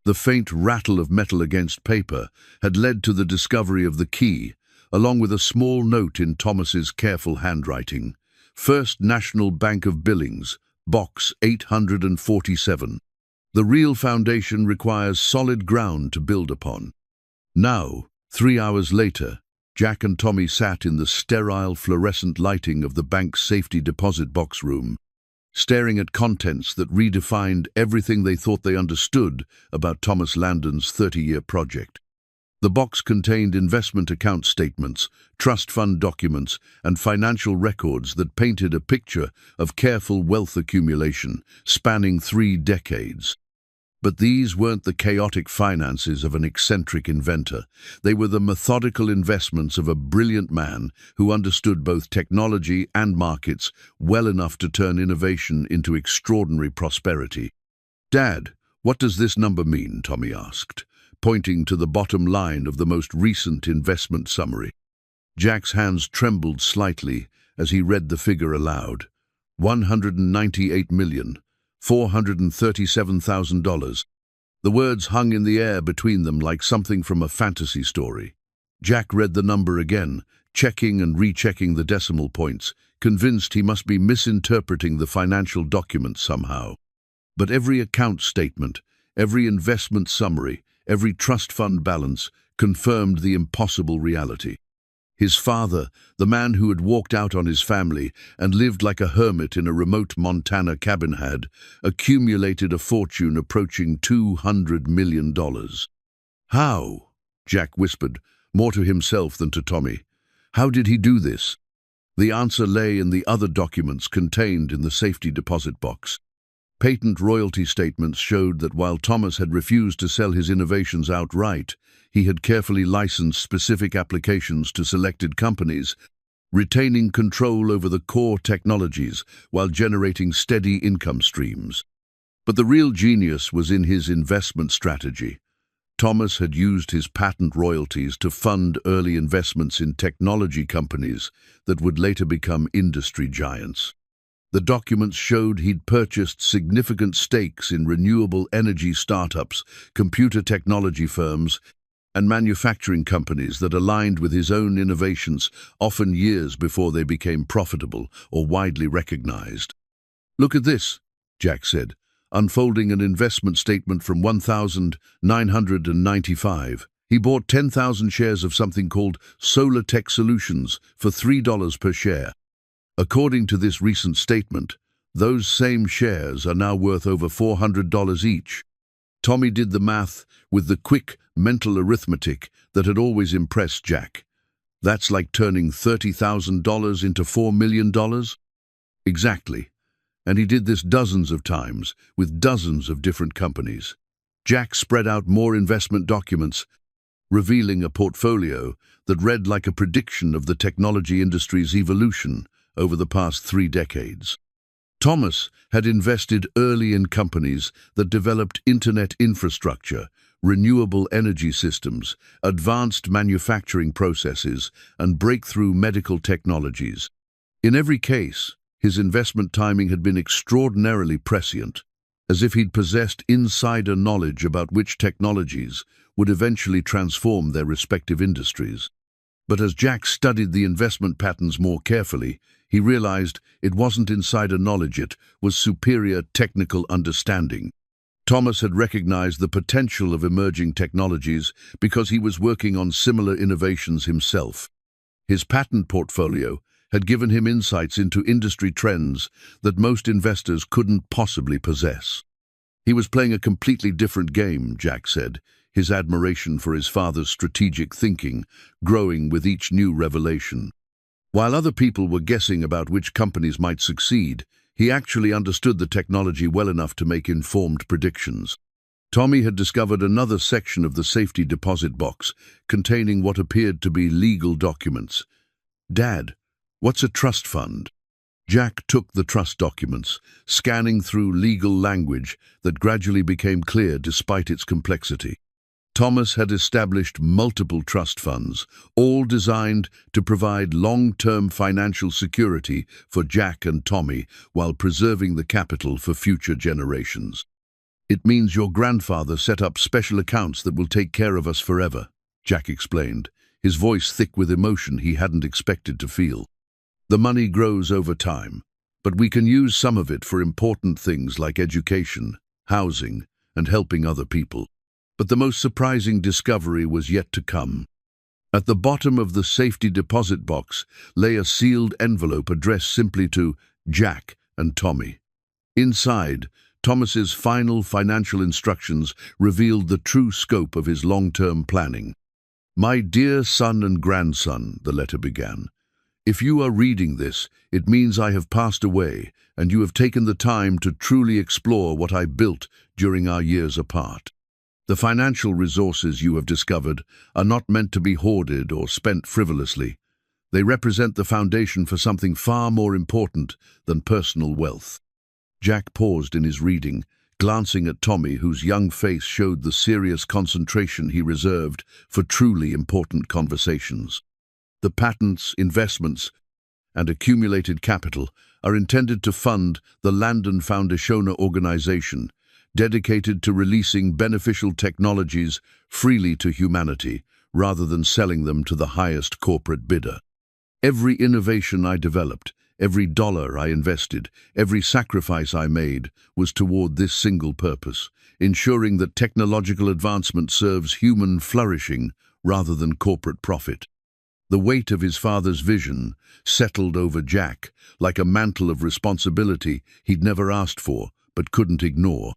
The faint rattle of metal against paper had led to the discovery of the key, along with a small note in Thomas's careful handwriting. "First National Bank of Billings, Box 847. The real foundation requires solid ground to build upon." Now, 3 hours later, Jack and Tommy sat in the sterile fluorescent lighting of the bank's safety deposit box room, staring at contents that redefined everything they thought they understood about Thomas Landon's 30-year project. The box contained investment account statements, trust fund documents, and financial records that painted a picture of careful wealth accumulation spanning 3 decades. But these weren't the chaotic finances of an eccentric inventor. They were the methodical investments of a brilliant man who understood both technology and markets well enough to turn innovation into extraordinary prosperity. "Dad, what does this number mean?" Tommy asked, pointing to the bottom line of the most recent investment summary. Jack's hands trembled slightly as he read the figure aloud. $198,437,000. The words hung in the air between them like something from a fantasy story. Jack read the number again, checking and rechecking the decimal points, convinced he must be misinterpreting the financial document somehow. But every account statement, every investment summary, every trust fund balance confirmed the impossible reality. His father, the man who had walked out on his family and lived like a hermit in a remote Montana cabin, had accumulated a fortune approaching $200 million. How? Jack whispered, more to himself than to Tommy. How did he do this? The answer lay in the other documents contained in the safety deposit box. Patent royalty statements showed that while Thomas had refused to sell his innovations outright, he had carefully licensed specific applications to selected companies, retaining control over the core technologies while generating steady income streams. But the real genius was in his investment strategy. Thomas had used his patent royalties to fund early investments in technology companies that would later become industry giants. The documents showed he'd purchased significant stakes in renewable energy startups, computer technology firms, and manufacturing companies that aligned with his own innovations, often years before they became profitable or widely recognized. "Look at this," Jack said, unfolding an investment statement from 1995. He bought 10,000 shares of something called Solar Tech Solutions for $3 per share. According to this recent statement, those same shares are now worth over $400 each. Tommy did the math with the quick mental arithmetic that had always impressed Jack. That's like turning $30,000 into $4 million? Exactly. And he did this dozens of times, with dozens of different companies. Jack spread out more investment documents, revealing a portfolio that read like a prediction of the technology industry's evolution over the past 3 decades. Thomas had invested early in companies that developed internet infrastructure, renewable energy systems, advanced manufacturing processes, and breakthrough medical technologies. In every case, his investment timing had been extraordinarily prescient, as if he'd possessed insider knowledge about which technologies would eventually transform their respective industries. But as Jack studied the investment patterns more carefully, he realized it wasn't insider knowledge, it was superior technical understanding. Thomas had recognized the potential of emerging technologies because he was working on similar innovations himself. His patent portfolio had given him insights into industry trends that most investors couldn't possibly possess. He was playing a completely different game, Jack said, his admiration for his father's strategic thinking growing with each new revelation. While other people were guessing about which companies might succeed, he actually understood the technology well enough to make informed predictions. Tommy had discovered another section of the safety deposit box containing what appeared to be legal documents. "Dad, what's a trust fund?" Jack took the trust documents, scanning through legal language that gradually became clear despite its complexity. Thomas had established multiple trust funds, all designed to provide long-term financial security for Jack and Tommy while preserving the capital for future generations. "It means your grandfather set up special accounts that will take care of us forever," Jack explained, his voice thick with emotion he hadn't expected to feel. "The money grows over time, but we can use some of it for important things like education, housing, and helping other people." But the most surprising discovery was yet to come. At the bottom of the safety deposit box lay a sealed envelope addressed simply to Jack and Tommy. Inside, Thomas's final financial instructions revealed the true scope of his long-term planning. "My dear son and grandson," the letter began, "if you are reading this, it means I have passed away, and you have taken the time to truly explore what I built during our years apart. The financial resources you have discovered are not meant to be hoarded or spent frivolously. They represent the foundation for something far more important than personal wealth." Jack paused in his reading, glancing at Tommy, whose young face showed the serious concentration he reserved for truly important conversations. "The patents, investments, and accumulated capital are intended to fund the Landon Foundation organization, dedicated to releasing beneficial technologies freely to humanity, rather than selling them to the highest corporate bidder. Every innovation I developed, Every dollar I invested, every sacrifice I made was toward this single purpose, ensuring that technological advancement serves human flourishing rather than corporate profit. The weight of his father's vision settled over Jack like a mantle of responsibility he'd never asked for but couldn't ignore.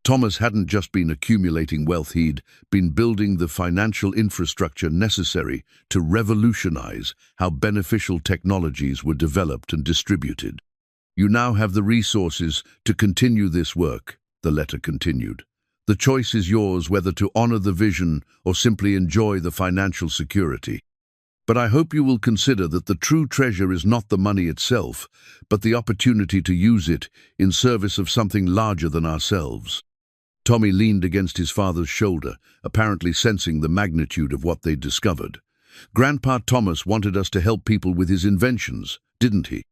Thomas hadn't just been accumulating wealth, he'd been building the financial infrastructure necessary to revolutionize how beneficial technologies were developed and distributed. You now have the resources to continue this work, the letter continued. The choice is yours whether to honor the vision or simply enjoy the financial security. But I hope you will consider that the true treasure is not the money itself, but the opportunity to use it in service of something larger than ourselves. Tommy leaned against his father's shoulder, apparently sensing the magnitude of what they'd discovered. Grandpa Thomas wanted us to help people with his inventions, didn't he?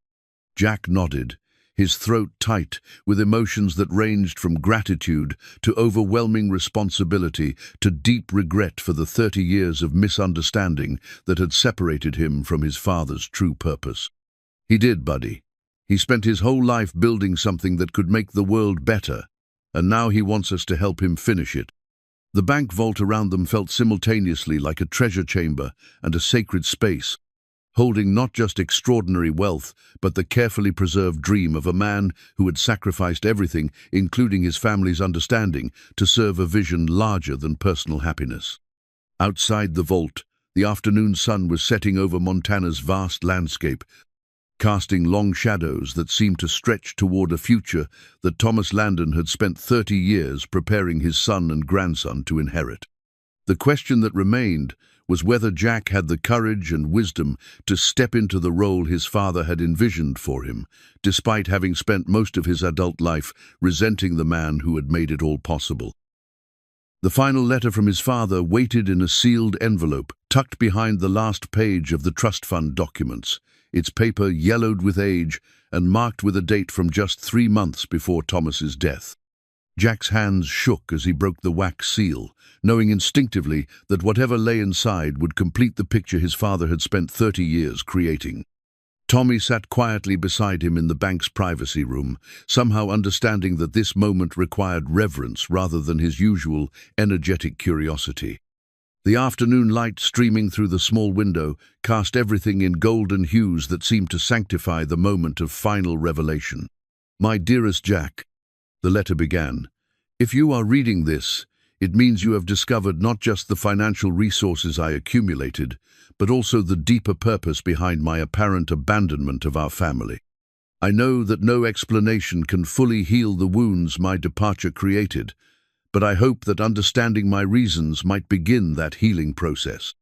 Jack nodded, his throat tight with emotions that ranged from gratitude to overwhelming responsibility to deep regret for the 30 years of misunderstanding that had separated him from his father's true purpose. He did, buddy. He spent his whole life building something that could make the world better, and now he wants us to help him finish it. The bank vault around them felt simultaneously like a treasure chamber and a sacred space, holding not just extraordinary wealth, but the carefully preserved dream of a man who had sacrificed everything, including his family's understanding, to serve a vision larger than personal happiness. Outside the vault, the afternoon sun was setting over Montana's vast landscape, casting long shadows that seemed to stretch toward a future that Thomas Landon had spent 30 years preparing his son and grandson to inherit. The question that remained was whether Jack had the courage and wisdom to step into the role his father had envisioned for him, despite having spent most of his adult life resenting the man who had made it all possible. The final letter from his father waited in a sealed envelope, tucked behind the last page of the trust fund documents, its paper yellowed with age and marked with a date from just 3 months before Thomas's death. Jack's hands shook as he broke the wax seal, knowing instinctively that whatever lay inside would complete the picture his father had spent 30 years creating. Tommy sat quietly beside him in the bank's privacy room, somehow understanding that this moment required reverence rather than his usual energetic curiosity. The afternoon light streaming through the small window cast everything in golden hues that seemed to sanctify the moment of final revelation. "My dearest Jack," the letter began, "if you are reading this, it means you have discovered not just the financial resources I accumulated, but also the deeper purpose behind my apparent abandonment of our family. I know that no explanation can fully heal the wounds my departure created, but I hope that understanding my reasons might begin that healing process."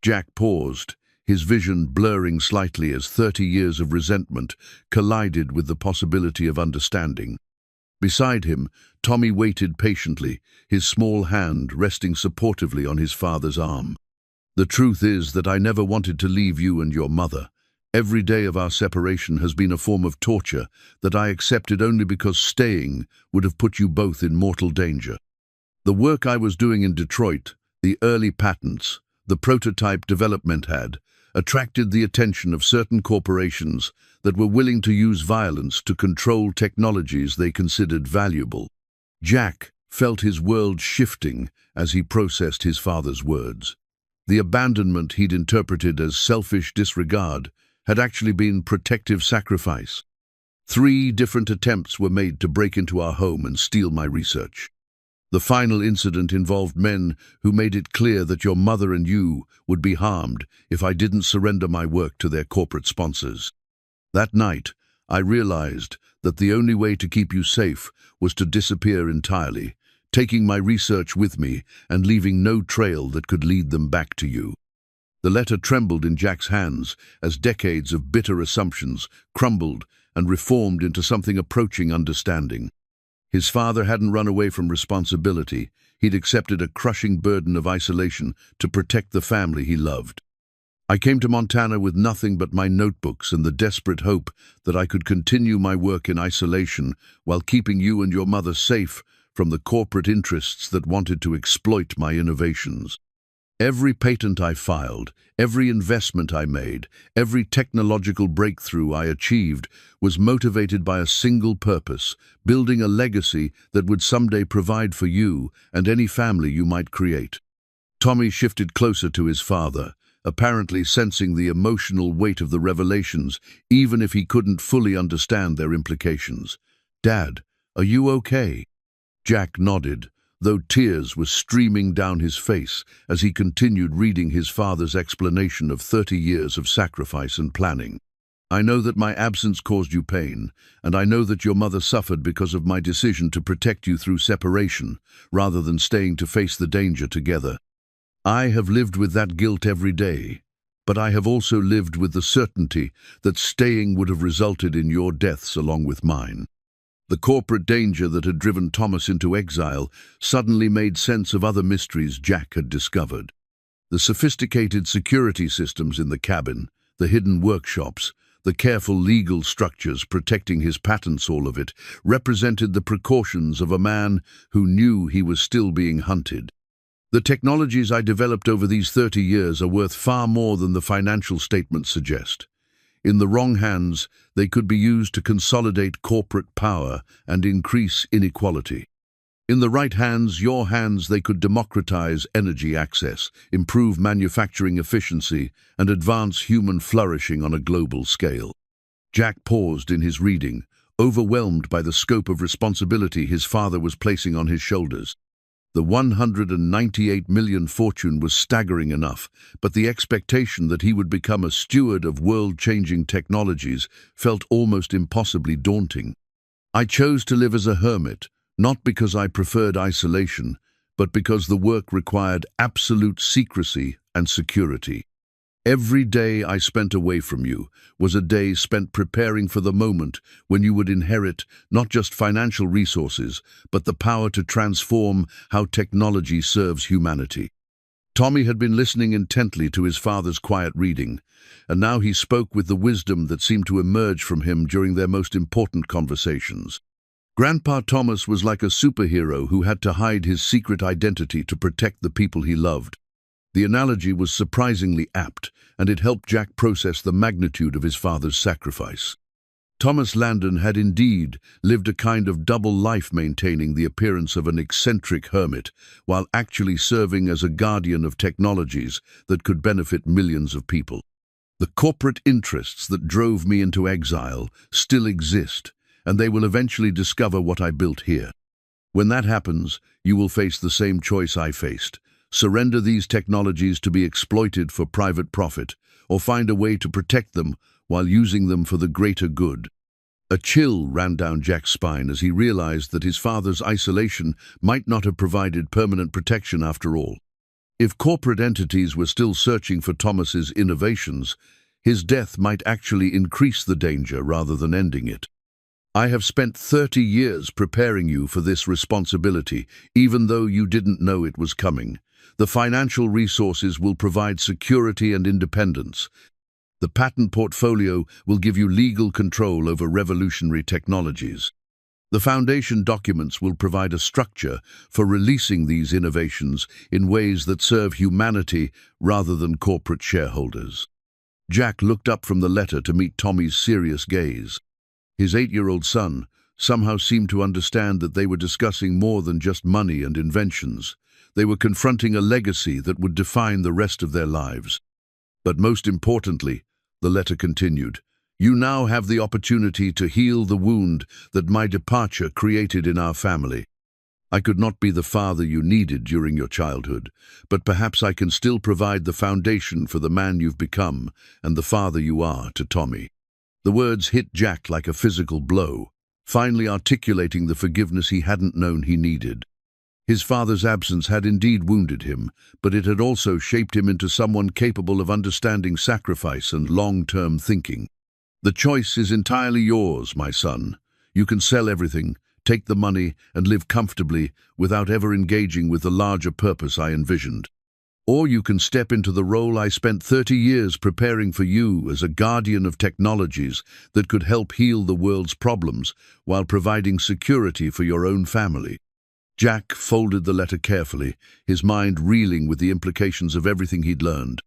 Jack paused, his vision blurring slightly as 30 years of resentment collided with the possibility of understanding. Beside him, Tommy waited patiently, his small hand resting supportively on his father's arm. "The truth is that I never wanted to leave you and your mother. Every day of our separation has been a form of torture that I accepted only because staying would have put you both in mortal danger. The work I was doing in Detroit, the early patents, the prototype development had, attracted the attention of certain corporations that were willing to use violence to control technologies they considered valuable." Jack felt his world shifting as he processed his father's words. The abandonment he'd interpreted as selfish disregard had actually been protective sacrifice. 3 different attempts were made to break into our home and steal my research. The final incident involved men who made it clear that your mother and you would be harmed if I didn't surrender my work to their corporate sponsors. That night, I realized that the only way to keep you safe was to disappear entirely, taking my research with me and leaving no trail that could lead them back to you. The letter trembled in Jack's hands as decades of bitter assumptions crumbled and reformed into something approaching understanding. His father hadn't run away from responsibility. He'd accepted a crushing burden of isolation to protect the family he loved. I came to Montana with nothing but my notebooks and the desperate hope that I could continue my work in isolation while keeping you and your mother safe from the corporate interests that wanted to exploit my innovations. Every patent I filed, every investment I made, every technological breakthrough I achieved was motivated by a single purpose, building a legacy that would someday provide for you and any family you might create. Tommy shifted closer to his father, apparently sensing the emotional weight of the revelations, even if he couldn't fully understand their implications. "Dad, are you okay?" Jack nodded, though tears were streaming down his face as he continued reading his father's explanation of 30 years of sacrifice and planning. "I know that my absence caused you pain, and I know that your mother suffered because of my decision to protect you through separation, rather than staying to face the danger together. I have lived with that guilt every day, but I have also lived with the certainty that staying would have resulted in your deaths along with mine." The corporate danger that had driven Thomas into exile suddenly made sense of other mysteries Jack had discovered. The sophisticated security systems in the cabin, the hidden workshops, the careful legal structures protecting his patents, all of it represented the precautions of a man who knew he was still being hunted. "The technologies I developed over these 30 years are worth far more than the financial statements suggest. In the wrong hands, they could be used to consolidate corporate power and increase inequality. In the right hands, your hands, they could democratize energy access, improve manufacturing efficiency, and advance human flourishing on a global scale." Jack paused in his reading, overwhelmed by the scope of responsibility his father was placing on his shoulders. The 198 million fortune was staggering enough, but the expectation that he would become a steward of world-changing technologies felt almost impossibly daunting. "I chose to live as a hermit, not because I preferred isolation, but because the work required absolute secrecy and security. Every day I spent away from you was a day spent preparing for the moment when you would inherit not just financial resources, but the power to transform how technology serves humanity." Tommy had been listening intently to his father's quiet reading, and now he spoke with the wisdom that seemed to emerge from him during their most important conversations. Grandpa Thomas was like a superhero who had to hide his secret identity to protect the people he loved. The analogy was surprisingly apt, and it helped Jack process the magnitude of his father's sacrifice. Thomas Landon had indeed lived a kind of double life, maintaining the appearance of an eccentric hermit, while actually serving as a guardian of technologies that could benefit millions of people. "The corporate interests that drove me into exile still exist, and they will eventually discover what I built here. When that happens, you will face the same choice I faced. Surrender these technologies to be exploited for private profit, or find a way to protect them while using them for the greater good." A chill ran down Jack's spine as he realized that his father's isolation might not have provided permanent protection after all. If corporate entities were still searching for Thomas's innovations, his death might actually increase the danger rather than ending it. "I have spent 30 years preparing you for this responsibility, even though you didn't know it was coming. The financial resources will provide security and independence. The patent portfolio will give you legal control over revolutionary technologies. The foundation documents will provide a structure for releasing these innovations in ways that serve humanity rather than corporate shareholders." Jack looked up from the letter to meet Tommy's serious gaze. His 8-year-old son somehow seemed to understand that they were discussing more than just money and inventions. They were confronting a legacy that would define the rest of their lives. "But most importantly," the letter continued, "you now have the opportunity to heal the wound that my departure created in our family. I could not be the father you needed during your childhood, but perhaps I can still provide the foundation for the man you've become and the father you are to Tommy." The words hit Jack like a physical blow, finally articulating the forgiveness he hadn't known he needed. His father's absence had indeed wounded him, but it had also shaped him into someone capable of understanding sacrifice and long-term thinking. "The choice is entirely yours, my son. You can sell everything, take the money, and live comfortably without ever engaging with the larger purpose I envisioned. Or you can step into the role I spent 30 years preparing for you as a guardian of technologies that could help heal the world's problems while providing security for your own family." Jack folded the letter carefully, his mind reeling with the implications of everything he'd learned.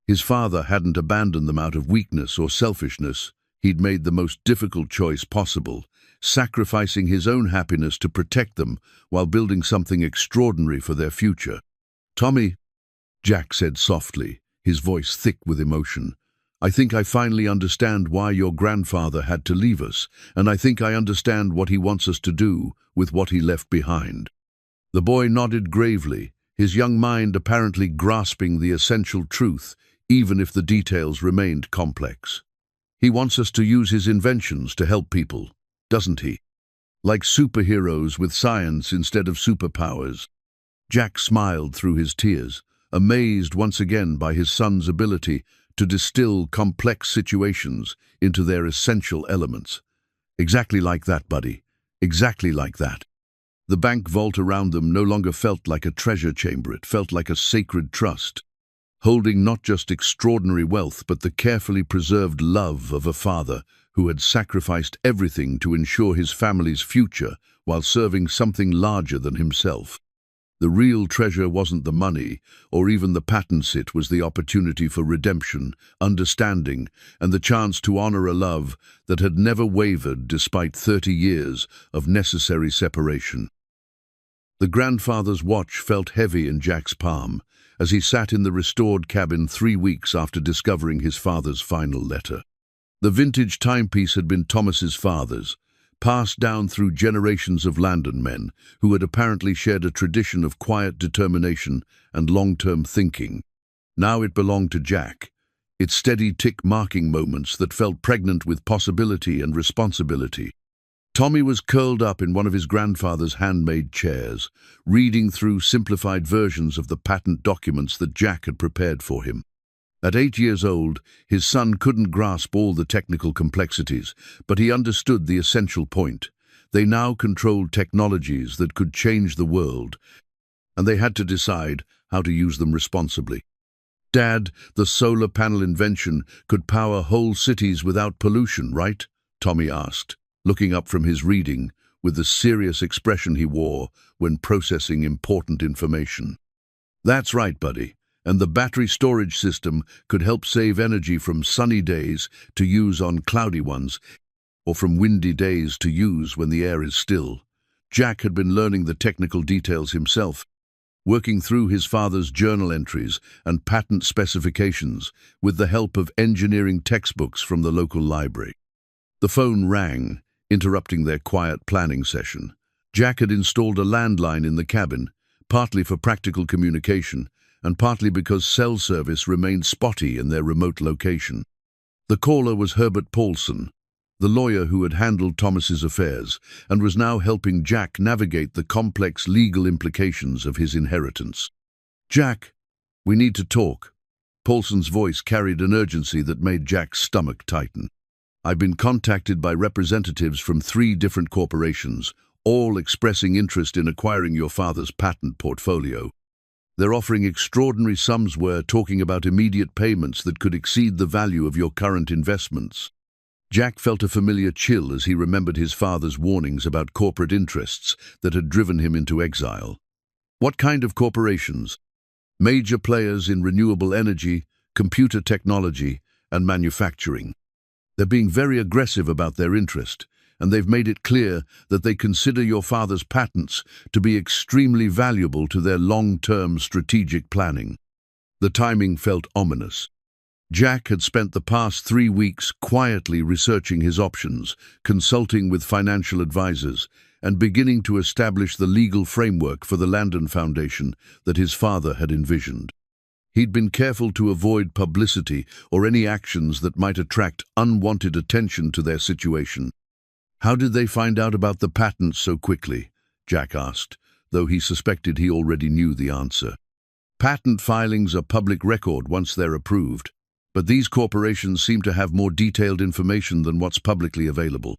His father hadn't abandoned them out of weakness or selfishness. He'd made the most difficult choice possible, sacrificing his own happiness to protect them while building something extraordinary for their future. "Tommy," Jack said softly, his voice thick with emotion, "I think I finally understand why your grandfather had to leave us, and I think I understand what he wants us to do with what he left behind." The boy nodded gravely, his young mind apparently grasping the essential truth, even if the details remained complex. "He wants us to use his inventions to help people, doesn't he? Like superheroes with science instead of superpowers." Jack smiled through his tears, amazed once again by his son's ability to distill complex situations into their essential elements. "Exactly like that, buddy. Exactly like that." The bank vault around them no longer felt like a treasure chamber, it felt like a sacred trust, holding not just extraordinary wealth but the carefully preserved love of a father who had sacrificed everything to ensure his family's future while serving something larger than himself. The real treasure wasn't the money or even the patents, it was the opportunity for redemption, understanding, and the chance to honor a love that had never wavered despite 30 years of necessary separation. The grandfather's watch felt heavy in Jack's palm as he sat in the restored cabin 3 weeks after discovering his father's final letter. The vintage timepiece had been Thomas's father's, passed down through generations of Landon men who had apparently shared a tradition of quiet determination and long-term thinking. Now it belonged to Jack, its steady tick marking moments that felt pregnant with possibility and responsibility. Tommy was curled up in one of his grandfather's handmade chairs, reading through simplified versions of the patent documents that Jack had prepared for him. At 8 years old, his son couldn't grasp all the technical complexities, but he understood the essential point. They now controlled technologies that could change the world, and they had to decide how to use them responsibly. "Dad, the solar panel invention could power whole cities without pollution, right?" Tommy asked, looking up from his reading with the serious expression he wore when processing important information. "That's right, buddy. And the battery storage system could help save energy from sunny days to use on cloudy ones, or from windy days to use when the air is still." Jack had been learning the technical details himself, working through his father's journal entries and patent specifications with the help of engineering textbooks from the local library. The phone rang, interrupting their quiet planning session. Jack had installed a landline in the cabin, partly for practical communication, and partly because cell service remained spotty in their remote location. The caller was Herbert Paulson, the lawyer who had handled Thomas's affairs and was now helping Jack navigate the complex legal implications of his inheritance. "Jack, we need to talk." Paulson's voice carried an urgency that made Jack's stomach tighten. "I've been contacted by representatives from 3 different corporations, all expressing interest in acquiring your father's patent portfolio. They're offering extraordinary sums. We're talking about immediate payments that could exceed the value of your current investments." Jack felt a familiar chill as he remembered his father's warnings about corporate interests that had driven him into exile. "What kind of corporations?" "Major players in renewable energy, computer technology, and manufacturing. They're being very aggressive about their interest, and they've made it clear that they consider your father's patents to be extremely valuable to their long-term strategic planning." The timing felt ominous. Jack had spent the past 3 weeks quietly researching his options, consulting with financial advisors, and beginning to establish the legal framework for the Landon Foundation that his father had envisioned. He'd been careful to avoid publicity or any actions that might attract unwanted attention to their situation. "How did they find out about the patents so quickly?" Jack asked, though he suspected he already knew the answer. "Patent filings are public record once they're approved, but these corporations seem to have more detailed information than what's publicly available.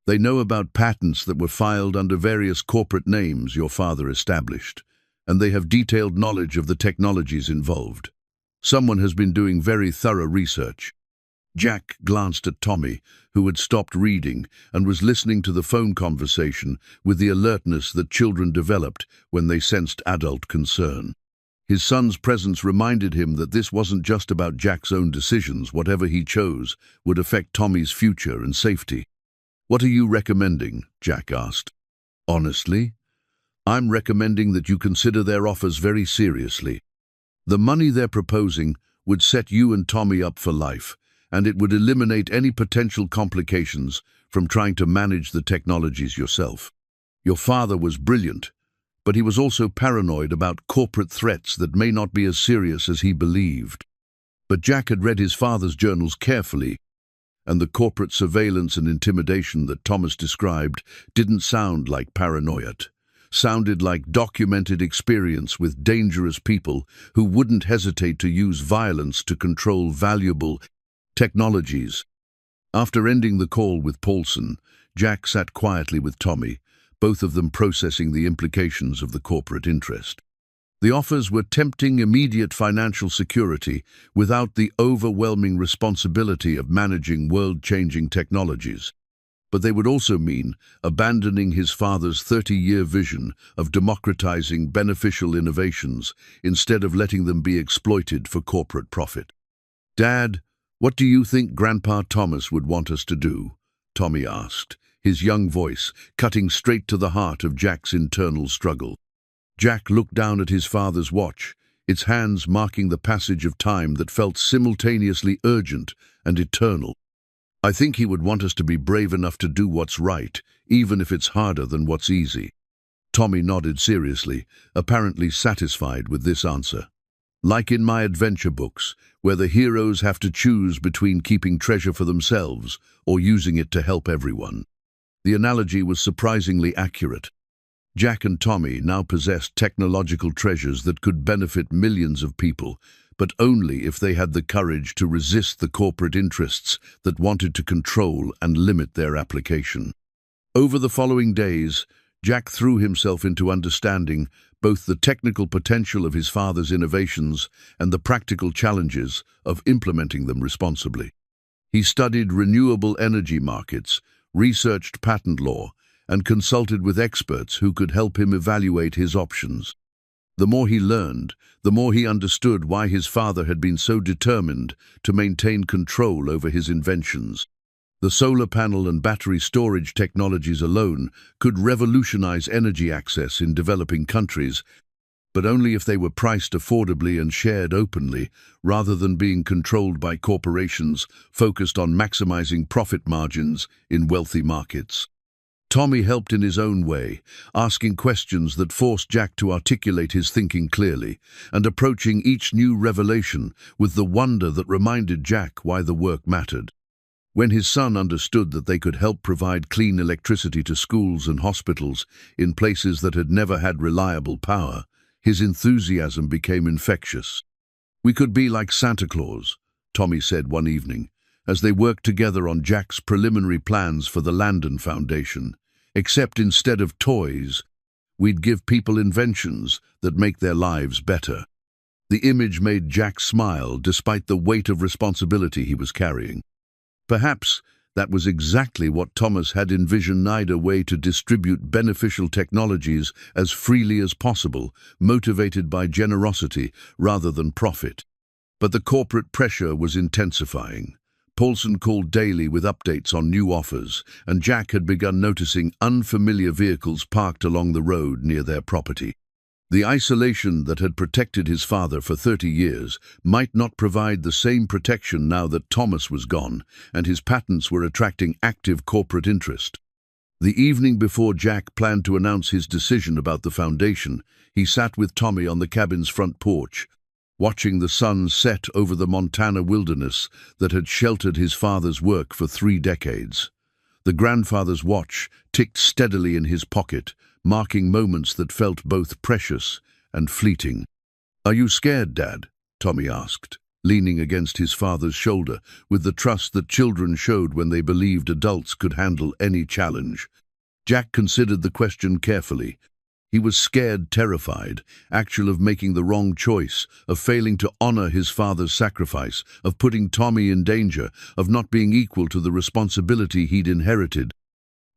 They know about patents that were filed under various corporate names your father established, and they have detailed knowledge of the technologies involved. Someone has been doing very thorough research." Jack glanced at Tommy, who had stopped reading and was listening to the phone conversation with the alertness that children developed when they sensed adult concern. His son's presence reminded him that this wasn't just about Jack's own decisions. Whatever he chose would affect Tommy's future and safety. "What are you recommending?" Jack asked. "Honestly, I'm recommending that you consider their offers very seriously. The money they're proposing would set you and Tommy up for life, and it would eliminate any potential complications from trying to manage the technologies yourself. Your father was brilliant, but he was also paranoid about corporate threats that may not be as serious as he believed." But Jack had read his father's journals carefully, and the corporate surveillance and intimidation that Thomas described didn't sound like paranoia. Sounded like documented experience with dangerous people who wouldn't hesitate to use violence to control valuable technologies. After ending the call with Paulson, Jack sat quietly with Tommy, both of them processing the implications of the corporate interest. The offers were tempting immediate financial security without the overwhelming responsibility of managing world-changing technologies. But they would also mean abandoning his father's 30-year vision of democratizing beneficial innovations instead of letting them be exploited for corporate profit. "Dad, what do you think Grandpa Thomas would want us to do?" Tommy asked, his young voice cutting straight to the heart of Jack's internal struggle. Jack looked down at his father's watch, its hands marking the passage of time that felt simultaneously urgent and eternal. "I think he would want us to be brave enough to do what's right, even if it's harder than what's easy." Tommy nodded seriously, apparently satisfied with this answer. "Like in my adventure books, where the heroes have to choose between keeping treasure for themselves or using it to help everyone." The analogy was surprisingly accurate. Jack and Tommy now possessed technological treasures that could benefit millions of people, but only if they had the courage to resist the corporate interests that wanted to control and limit their application. Over the following days, Jack threw himself into understanding both the technical potential of his father's innovations and the practical challenges of implementing them responsibly. He studied renewable energy markets, researched patent law, and consulted with experts who could help him evaluate his options. The more he learned, the more he understood why his father had been so determined to maintain control over his inventions. The solar panel and battery storage technologies alone could revolutionize energy access in developing countries, but only if they were priced affordably and shared openly, rather than being controlled by corporations focused on maximizing profit margins in wealthy markets. Tommy helped in his own way, asking questions that forced Jack to articulate his thinking clearly, and approaching each new revelation with the wonder that reminded Jack why the work mattered. When his son understood that they could help provide clean electricity to schools and hospitals in places that had never had reliable power, his enthusiasm became infectious. "We could be like Santa Claus," Tommy said one evening, as they worked together on Jack's preliminary plans for the Landon Foundation. "Except instead of toys, we'd give people inventions that make their lives better." The image made Jack smile despite the weight of responsibility he was carrying. Perhaps that was exactly what Thomas had envisioned: a way to distribute beneficial technologies as freely as possible, motivated by generosity rather than profit. But the corporate pressure was intensifying. Paulson called daily with updates on new offers, and Jack had begun noticing unfamiliar vehicles parked along the road near their property. The isolation that had protected his father for 30 years might not provide the same protection now that Thomas was gone, and his patents were attracting active corporate interest. The evening before Jack planned to announce his decision about the foundation, he sat with Tommy on the cabin's front porch, watching the sun set over the Montana wilderness that had sheltered his father's work for 3 decades. The grandfather's watch ticked steadily in his pocket, marking moments that felt both precious and fleeting. "Are you scared, Dad?" Tommy asked, leaning against his father's shoulder with the trust that children showed when they believed adults could handle any challenge. Jack considered the question carefully. He was scared, terrified, actual of making the wrong choice, of failing to honor his father's sacrifice, of putting Tommy in danger, of not being equal to the responsibility he'd inherited.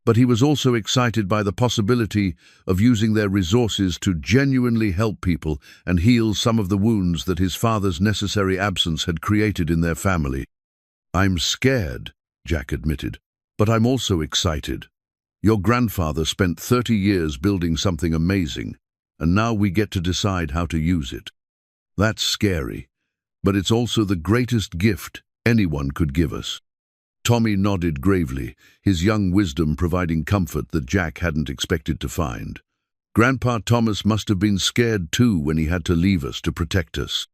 But he was also excited by the possibility of using their resources to genuinely help people and heal some of the wounds that his father's necessary absence had created in their family. "I'm scared," Jack admitted, "but I'm also excited. Your grandfather spent 30 years building something amazing, and now we get to decide how to use it. That's scary, but it's also the greatest gift anyone could give us." Tommy nodded gravely, his young wisdom providing comfort that Jack hadn't expected to find. "Grandpa Thomas must have been scared too when he had to leave us to protect us.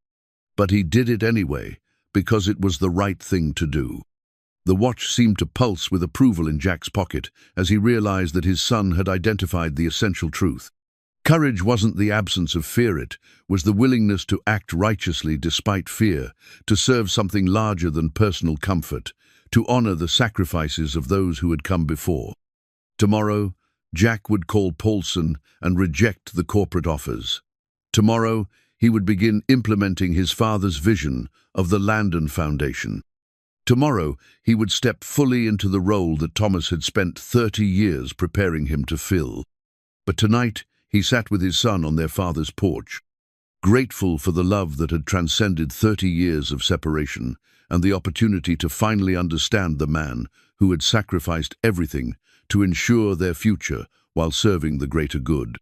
But he did it anyway, because it was the right thing to do." The watch seemed to pulse with approval in Jack's pocket as he realized that his son had identified the essential truth. Courage wasn't the absence of fear, it was the willingness to act righteously despite fear, to serve something larger than personal comfort, to honor the sacrifices of those who had come before. Tomorrow, Jack would call Paulson and reject the corporate offers. Tomorrow, he would begin implementing his father's vision of the Landon Foundation. Tomorrow, he would step fully into the role that Thomas had spent 30 years preparing him to fill. But tonight, he sat with his son on their father's porch, grateful for the love that had transcended 30 years of separation and the opportunity to finally understand the man who had sacrificed everything to ensure their future while serving the greater good.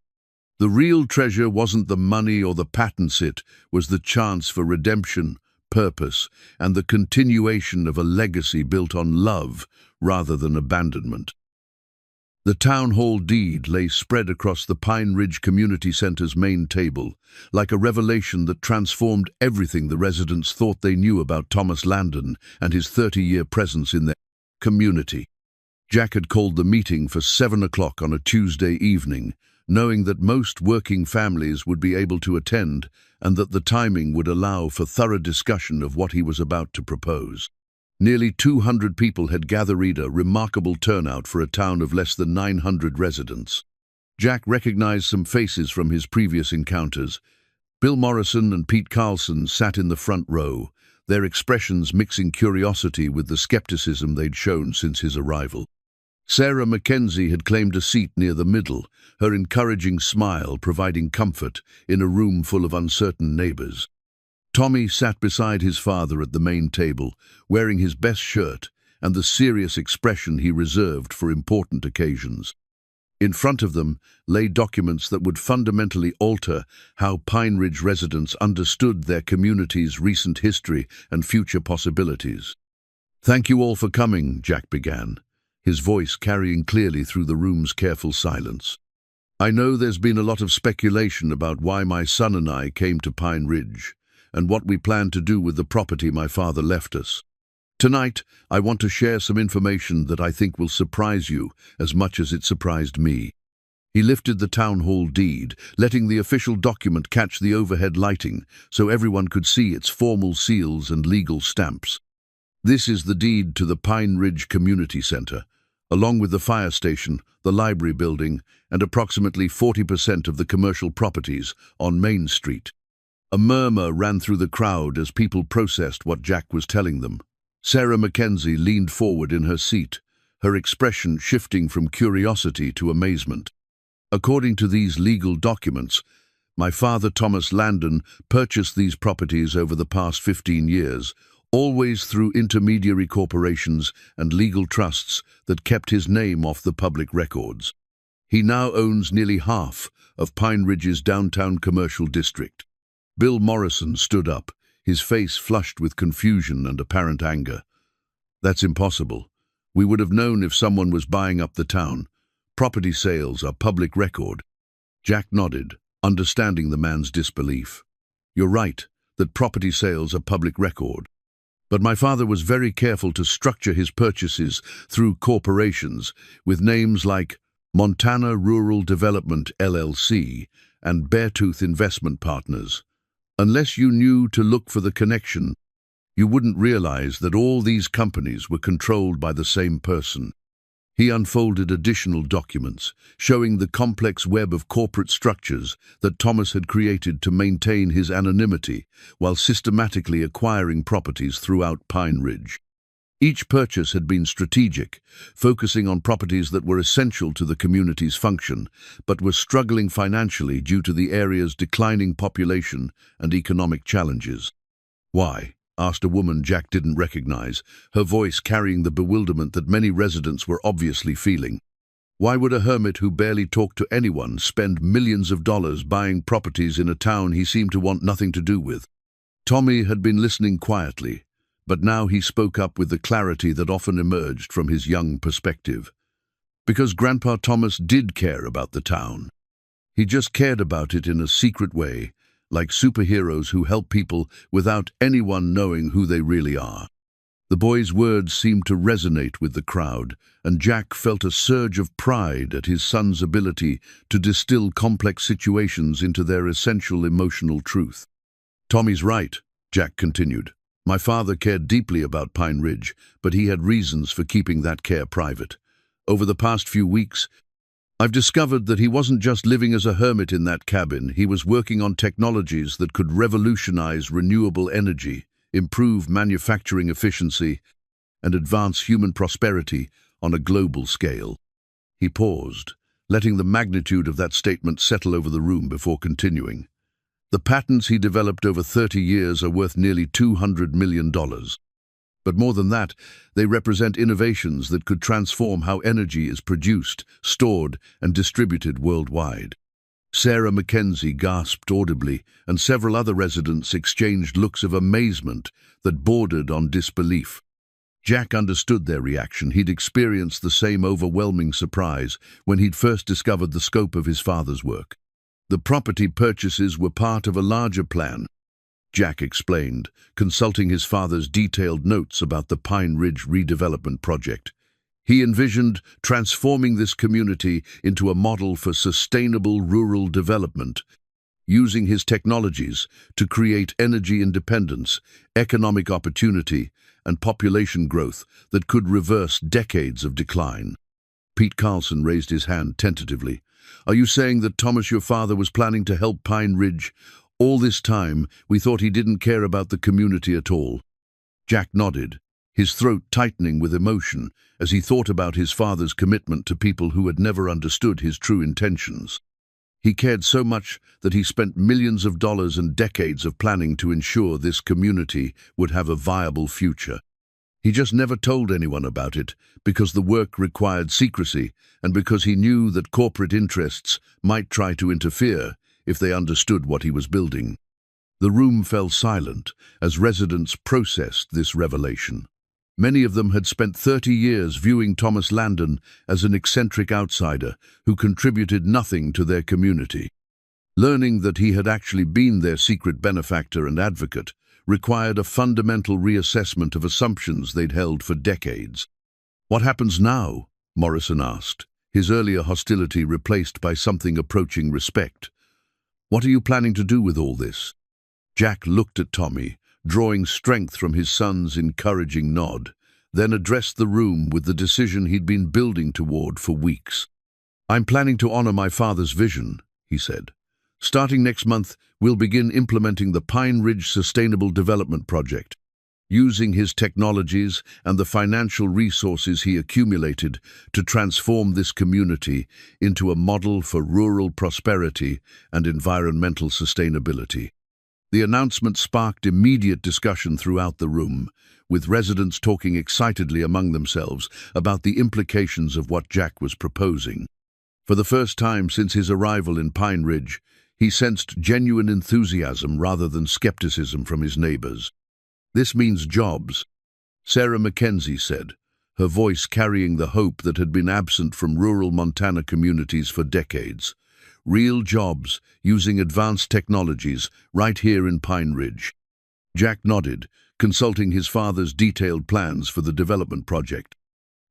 The real treasure wasn't the money or the patents, it was the chance for redemption, purpose, and the continuation of a legacy built on love rather than abandonment. The town hall deed lay spread across the Pine Ridge Community Center's main table, like a revelation that transformed everything the residents thought they knew about Thomas Landon and his 30-year presence in their community. Jack had called the meeting for 7 o'clock on a Tuesday evening, knowing that most working families would be able to attend and that the timing would allow for thorough discussion of what he was about to propose. Nearly 200 people had gathered, a remarkable turnout for a town of less than 900 residents. Jack recognized some faces from his previous encounters. Bill Morrison and Pete Carlson sat in the front row, their expressions mixing curiosity with the skepticism they'd shown since his arrival. Sarah Mackenzie had claimed a seat near the middle, her encouraging smile providing comfort in a room full of uncertain neighbors. Tommy sat beside his father at the main table, wearing his best shirt and the serious expression he reserved for important occasions. In front of them lay documents that would fundamentally alter how Pine Ridge residents understood their community's recent history and future possibilities. "Thank you all for coming," Jack began, his voice carrying clearly through the room's careful silence. "I know there's been a lot of speculation about why my son and I came to Pine Ridge, and what we plan to do with the property my father left us. Tonight, I want to share some information that I think will surprise you as much as it surprised me." He lifted the town hall deed, letting the official document catch the overhead lighting so everyone could see its formal seals and legal stamps. "This is the deed to the Pine Ridge Community Center, along with the fire station, the library building, and approximately 40% of the commercial properties on Main Street." A murmur ran through the crowd as people processed what Jack was telling them. Sarah Mackenzie leaned forward in her seat, her expression shifting from curiosity to amazement. "According to these legal documents, my father Thomas Landon purchased these properties over the past 15 years, always through intermediary corporations and legal trusts that kept his name off the public records. He now owns nearly half of Pine Ridge's downtown commercial district." Bill Morrison stood up, his face flushed with confusion and apparent anger. "That's impossible. We would have known if someone was buying up the town. Property sales are public record." Jack nodded, understanding the man's disbelief. "You're right, that property sales are public record. But my father was very careful to structure his purchases through corporations with names like Montana Rural Development LLC and Beartooth Investment Partners. Unless you knew to look for the connection, you wouldn't realize that all these companies were controlled by the same person." He unfolded additional documents, showing the complex web of corporate structures that Thomas had created to maintain his anonymity while systematically acquiring properties throughout Pine Ridge. Each purchase had been strategic, focusing on properties that were essential to the community's function, but were struggling financially due to the area's declining population and economic challenges. "Why?" asked a woman Jack didn't recognize, her voice carrying the bewilderment that many residents were obviously feeling. Why would a hermit who barely talked to anyone spend millions of dollars buying properties in a town he seemed to want nothing to do with? Tommy had been listening quietly, but now he spoke up with the clarity that often emerged from his young perspective. Because Grandpa Thomas did care about the town. He just cared about it in a secret way, like superheroes who help people without anyone knowing who they really are. The boy's words seemed to resonate with the crowd, and Jack felt a surge of pride at his son's ability to distill complex situations into their essential emotional truth. "Tommy's right," Jack continued. "My father cared deeply about Pine Ridge, but he had reasons for keeping that care private. Over the past few weeks, I've discovered that he wasn't just living as a hermit in that cabin. He was working on technologies that could revolutionize renewable energy, improve manufacturing efficiency, and advance human prosperity on a global scale." He paused, letting the magnitude of that statement settle over the room before continuing. "The patents he developed over 30 years are worth nearly $200 million. But more than that, they represent innovations that could transform how energy is produced, stored, and distributed worldwide." Sarah Mackenzie gasped audibly, and several other residents exchanged looks of amazement that bordered on disbelief. Jack understood their reaction. He'd experienced the same overwhelming surprise when he'd first discovered the scope of his father's work. The property purchases were part of a larger plan, Jack explained, consulting his father's detailed notes about the Pine Ridge redevelopment project. He envisioned transforming this community into a model for sustainable rural development, using his technologies to create energy independence, economic opportunity, and population growth that could reverse decades of decline. Pete Carlson raised his hand tentatively. "Are you saying that Thomas, your father, was planning to help Pine Ridge? All this time, we thought he didn't care about the community at all." Jack nodded, his throat tightening with emotion as he thought about his father's commitment to people who had never understood his true intentions. He cared so much that he spent millions of dollars and decades of planning to ensure this community would have a viable future. He just never told anyone about it because the work required secrecy and because he knew that corporate interests might try to interfere if they understood what he was building. The room fell silent as residents processed this revelation. Many of them had spent 30 years viewing Thomas Landon as an eccentric outsider who contributed nothing to their community. Learning that he had actually been their secret benefactor and advocate required a fundamental reassessment of assumptions they'd held for decades. "What happens now?" Morrison asked, his earlier hostility replaced by something approaching respect. "What are you planning to do with all this?" Jack looked at Tommy, drawing strength from his son's encouraging nod, then addressed the room with the decision he'd been building toward for weeks. "I'm planning to honor my father's vision," he said. "Starting next month, we'll begin implementing the Pine Ridge Sustainable Development Project. Using his technologies and the financial resources he accumulated to transform this community into a model for rural prosperity and environmental sustainability." The announcement sparked immediate discussion throughout the room, with residents talking excitedly among themselves about the implications of what Jack was proposing. For the first time since his arrival in Pine Ridge, he sensed genuine enthusiasm rather than skepticism from his neighbors. "This means jobs," Sarah Mackenzie said, her voice carrying the hope that had been absent from rural Montana communities for decades. "Real jobs using advanced technologies right here in Pine Ridge." Jack nodded, consulting his father's detailed plans for the development project.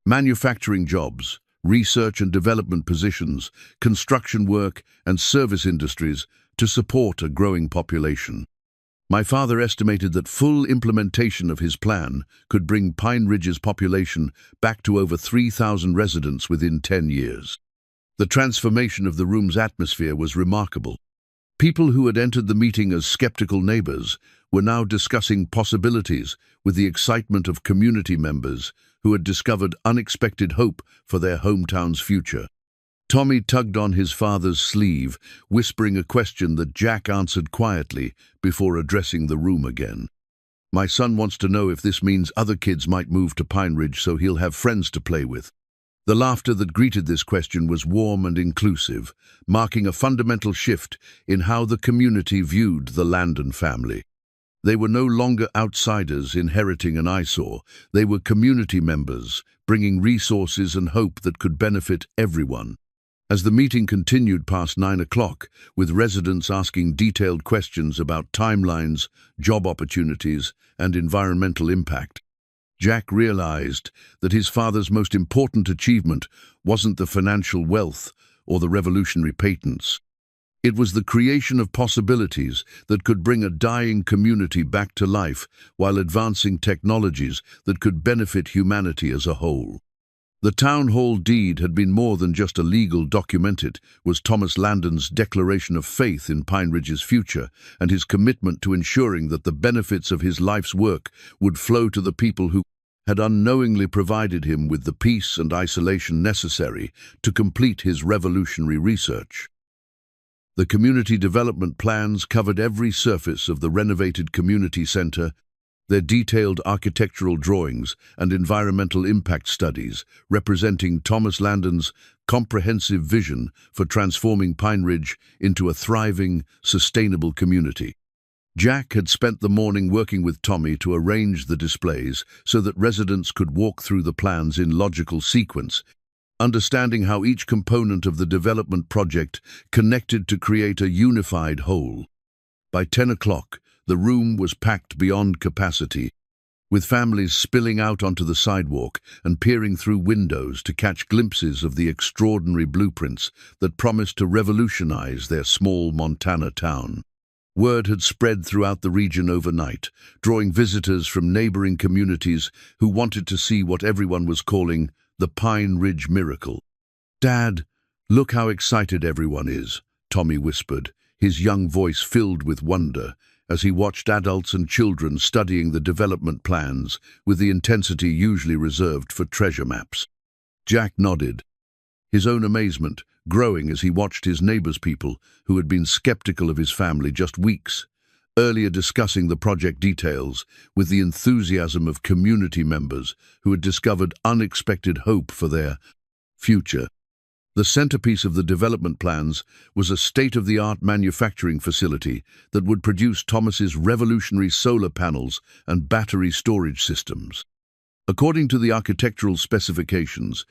Manufacturing jobs, research and development positions, construction work, and service industries to support a growing population. My father estimated that full implementation of his plan could bring Pine Ridge's population back to over 3,000 residents within 10 years. The transformation of the room's atmosphere was remarkable. People who had entered the meeting as skeptical neighbors were now discussing possibilities with the excitement of community members who had discovered unexpected hope for their hometown's future. Tommy tugged on his father's sleeve, whispering a question that Jack answered quietly before addressing the room again. "My son wants to know if this means other kids might move to Pine Ridge so he'll have friends to play with." The laughter that greeted this question was warm and inclusive, marking a fundamental shift in how the community viewed the Landon family. They were no longer outsiders inheriting an eyesore. They were community members, bringing resources and hope that could benefit everyone. As the meeting continued past 9 o'clock, with residents asking detailed questions about timelines, job opportunities, and environmental impact, Jack realized that his father's most important achievement wasn't the financial wealth or the revolutionary patents. It was the creation of possibilities that could bring a dying community back to life while advancing technologies that could benefit humanity as a whole. The town hall deed had been more than just a legal document. It was Thomas Landon's declaration of faith in Pine Ridge's future and his commitment to ensuring that the benefits of his life's work would flow to the people who had unknowingly provided him with the peace and isolation necessary to complete his revolutionary research. The community development plans covered every surface of the renovated community center. Their detailed architectural drawings and environmental impact studies representing Thomas Landon's comprehensive vision for transforming Pine Ridge into a thriving, sustainable community. Jack had spent the morning working with Tommy to arrange the displays so that residents could walk through the plans in logical sequence, understanding how each component of the development project connected to create a unified whole. By 10 o'clock, the room was packed beyond capacity, with families spilling out onto the sidewalk and peering through windows to catch glimpses of the extraordinary blueprints that promised to revolutionize their small Montana town. Word had spread throughout the region overnight, drawing visitors from neighboring communities who wanted to see what everyone was calling the Pine Ridge Miracle. "Dad, look how excited everyone is," Tommy whispered, his young voice filled with wonder, as he watched adults and children studying the development plans with the intensity usually reserved for treasure maps. Jack nodded, his own amazement growing as he watched his neighbors' people who had been skeptical of his family just weeks earlier discussing the project details with the enthusiasm of community members who had discovered unexpected hope for their future. The centerpiece of the development plans was a state-of-the-art manufacturing facility that would produce Thomas's revolutionary solar panels and battery storage systems. According to the architectural specifications,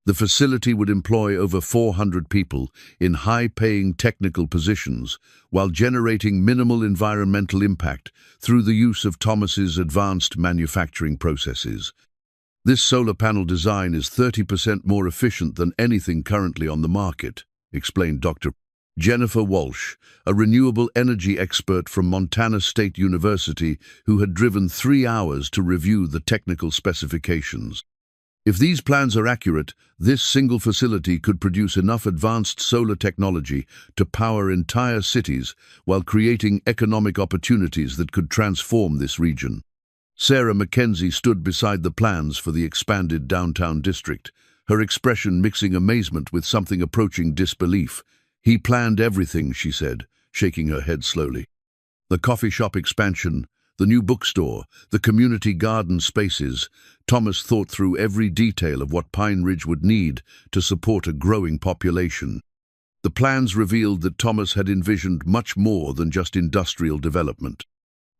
the facility would employ over 400 people in high-paying technical positions while generating minimal environmental impact through the use of Thomas's advanced manufacturing processes. "This solar panel design is 30% more efficient than anything currently on the market," explained Dr. Jennifer Walsh, a renewable energy expert from Montana State University who had driven 3 hours to review the technical specifications. "If these plans are accurate, this single facility could produce enough advanced solar technology to power entire cities while creating economic opportunities that could transform this region." Sarah Mackenzie stood beside the plans for the expanded downtown district, her expression mixing amazement with something approaching disbelief. "He planned everything," she said, shaking her head slowly. "The coffee shop expansion, the new bookstore, the community garden spaces. Thomas thought through every detail of what Pine Ridge would need to support a growing population." The plans revealed that Thomas had envisioned much more than just industrial development.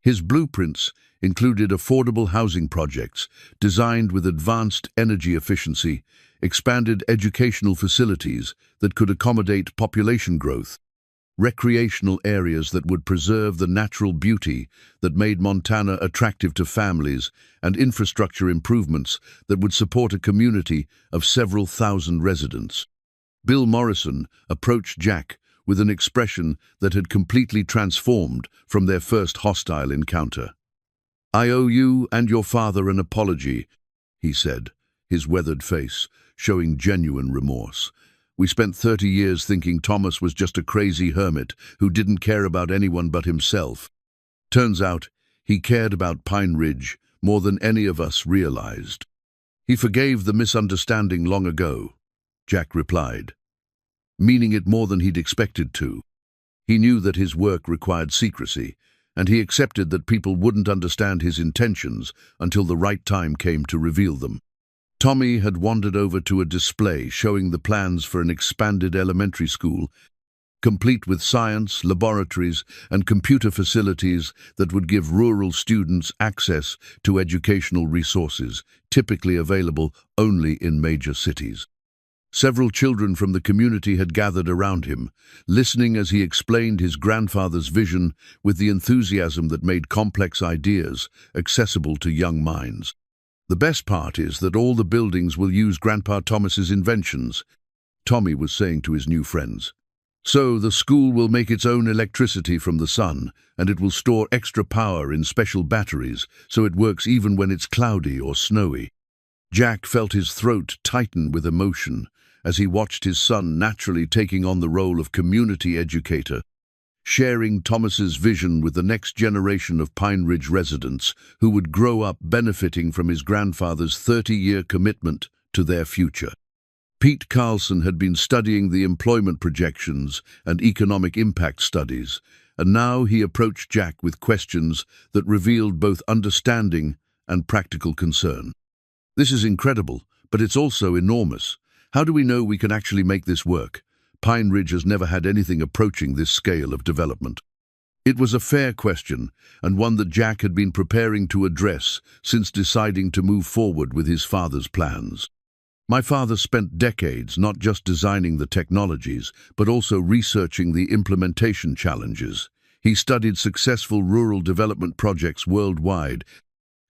His blueprints included affordable housing projects designed with advanced energy efficiency, expanded educational facilities that could accommodate population growth, recreational areas that would preserve the natural beauty that made Montana attractive to families, and infrastructure improvements that would support a community of several thousand residents. Bill Morrison approached Jack with an expression that had completely transformed from their first hostile encounter. "I owe you and your father an apology," he said, his weathered face showing genuine remorse. "We spent 30 years thinking Thomas was just a crazy hermit who didn't care about anyone but himself. Turns out, he cared about Pine Ridge more than any of us realized." "He forgave the misunderstanding long ago," Jack replied, meaning it more than he'd expected to. He knew that his work required secrecy, and he accepted that people wouldn't understand his intentions until the right time came to reveal them. Tommy had wandered over to a display showing the plans for an expanded elementary school, complete with science, laboratories, and computer facilities that would give rural students access to educational resources, typically available only in major cities. Several children from the community had gathered around him, listening as he explained his grandfather's vision with the enthusiasm that made complex ideas accessible to young minds. "The best part is that all the buildings will use Grandpa Thomas's inventions," Tommy was saying to his new friends. "So the school will make its own electricity from the sun, and it will store extra power in special batteries, so it works even when it's cloudy or snowy." Jack felt his throat tighten with emotion as he watched his son naturally taking on the role of community educator, sharing Thomas's vision with the next generation of Pine Ridge residents who would grow up benefiting from his grandfather's 30-year commitment to their future. Pete Carlson had been studying the employment projections and economic impact studies, and now he approached Jack with questions that revealed both understanding and practical concern. "This is incredible, but it's also enormous. How do we know we can actually make this work? Pine Ridge has never had anything approaching this scale of development." It was a fair question, and one that Jack had been preparing to address since deciding to move forward with his father's plans. "My father spent decades not just designing the technologies, but also researching the implementation challenges. He studied successful rural development projects worldwide,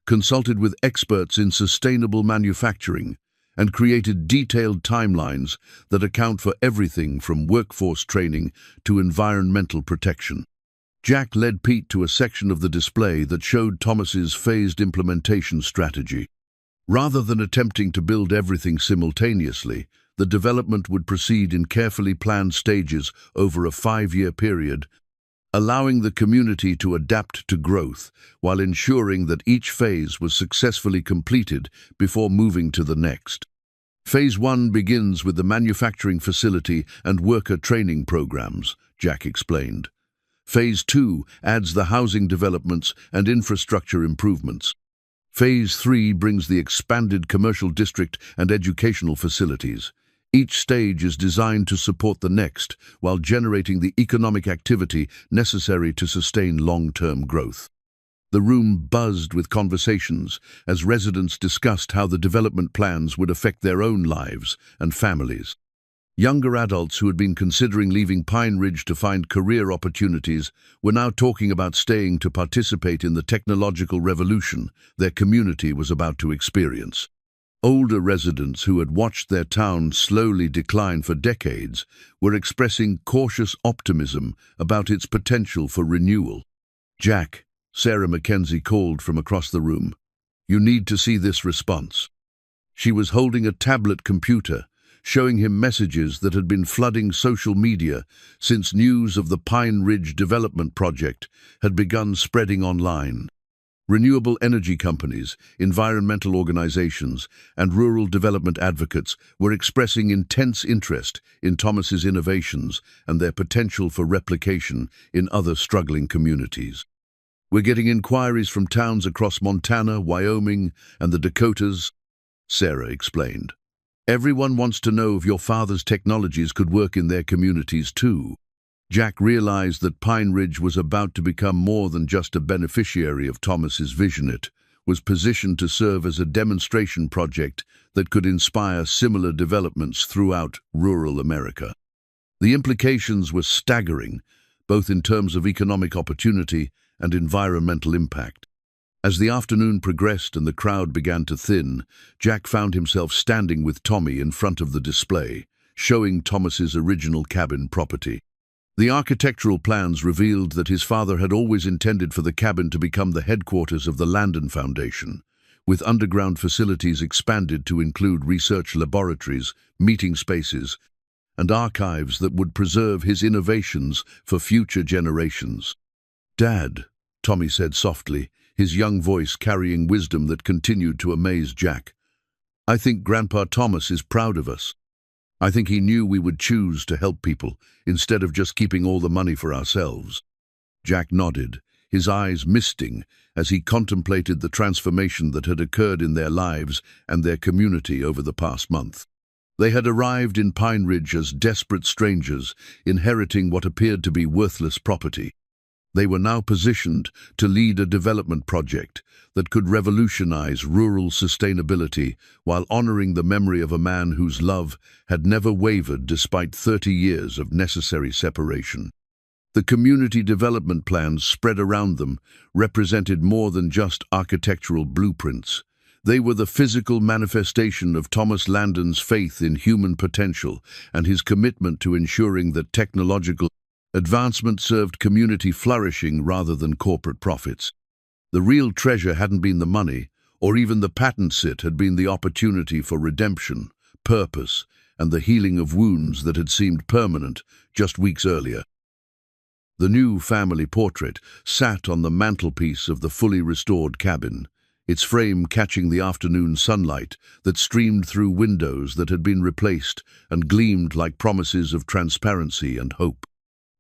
consulted with experts in sustainable manufacturing, and created detailed timelines that account for everything from workforce training to environmental protection." Jack led Pete to a section of the display that showed Thomas's phased implementation strategy. Rather than attempting to build everything simultaneously, the development would proceed in carefully planned stages over a 5-year period, allowing the community to adapt to growth while ensuring that each phase was successfully completed before moving to the next. "Phase 1 begins with the manufacturing facility and worker training programs," Jack explained. "Phase 2 adds the housing developments and infrastructure improvements. Phase 3 brings the expanded commercial district and educational facilities. Each stage is designed to support the next while generating the economic activity necessary to sustain long-term growth." The room buzzed with conversations as residents discussed how the development plans would affect their own lives and families. Younger adults who had been considering leaving Pine Ridge to find career opportunities were now talking about staying to participate in the technological revolution their community was about to experience. Older residents who had watched their town slowly decline for decades were expressing cautious optimism about its potential for renewal. "Jack," Sarah Mackenzie called from across the room, "you need to see this response." She was holding a tablet computer, showing him messages that had been flooding social media since news of the Pine Ridge Development Project had begun spreading online. Renewable energy companies, environmental organizations, and rural development advocates were expressing intense interest in Thomas's innovations and their potential for replication in other struggling communities. "We're getting inquiries from towns across Montana, Wyoming, and the Dakotas," Sarah explained. "Everyone wants to know if your father's technologies could work in their communities too." Jack realized that Pine Ridge was about to become more than just a beneficiary of Thomas's vision. It was positioned to serve as a demonstration project that could inspire similar developments throughout rural America. The implications were staggering, both in terms of economic opportunity and environmental impact. As the afternoon progressed and the crowd began to thin, Jack found himself standing with Tommy in front of the display, showing Thomas's original cabin property. The architectural plans revealed that his father had always intended for the cabin to become the headquarters of the Landon Foundation, with underground facilities expanded to include research laboratories, meeting spaces, and archives that would preserve his innovations for future generations. "Dad," Tommy said softly, his young voice carrying wisdom that continued to amaze Jack. "I think Grandpa Thomas is proud of us. I think he knew we would choose to help people instead of just keeping all the money for ourselves." Jack nodded, his eyes misting as he contemplated the transformation that had occurred in their lives and their community over the past month. They had arrived in Pine Ridge as desperate strangers, inheriting what appeared to be worthless property. They were now positioned to lead a development project that could revolutionize rural sustainability while honoring the memory of a man whose love had never wavered despite 30 years of necessary separation. The community development plans spread around them represented more than just architectural blueprints. They were the physical manifestation of Thomas Landon's faith in human potential and his commitment to ensuring that technological advancement served community flourishing rather than corporate profits. The real treasure hadn't been the money, or even the patents. It had been the opportunity for redemption, purpose, and the healing of wounds that had seemed permanent just weeks earlier. The new family portrait sat on the mantelpiece of the fully restored cabin, its frame catching the afternoon sunlight that streamed through windows that had been replaced and gleamed like promises of transparency and hope.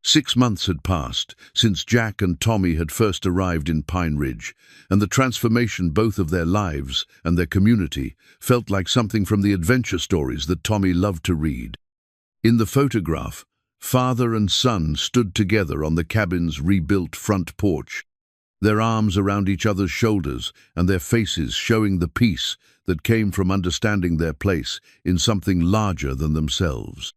6 months had passed since Jack and Tommy had first arrived in Pine Ridge, and the transformation both of their lives and their community felt like something from the adventure stories that Tommy loved to read. In the photograph, father and son stood together on the cabin's rebuilt front porch, their arms around each other's shoulders and their faces showing the peace that came from understanding their place in something larger than themselves.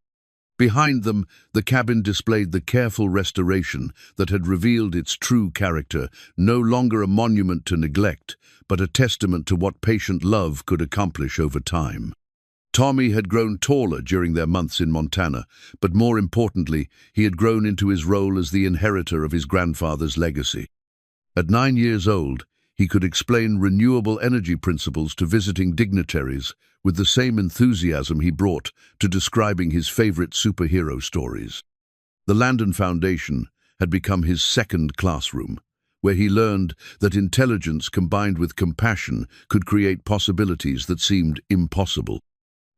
Behind them, the cabin displayed the careful restoration that had revealed its true character, no longer a monument to neglect, but a testament to what patient love could accomplish over time. Tommy had grown taller during their months in Montana, but more importantly, he had grown into his role as the inheritor of his grandfather's legacy. At 9 years old, he could explain renewable energy principles to visiting dignitaries with the same enthusiasm he brought to describing his favorite superhero stories. The Landon Foundation had become his second classroom, where he learned that intelligence combined with compassion could create possibilities that seemed impossible.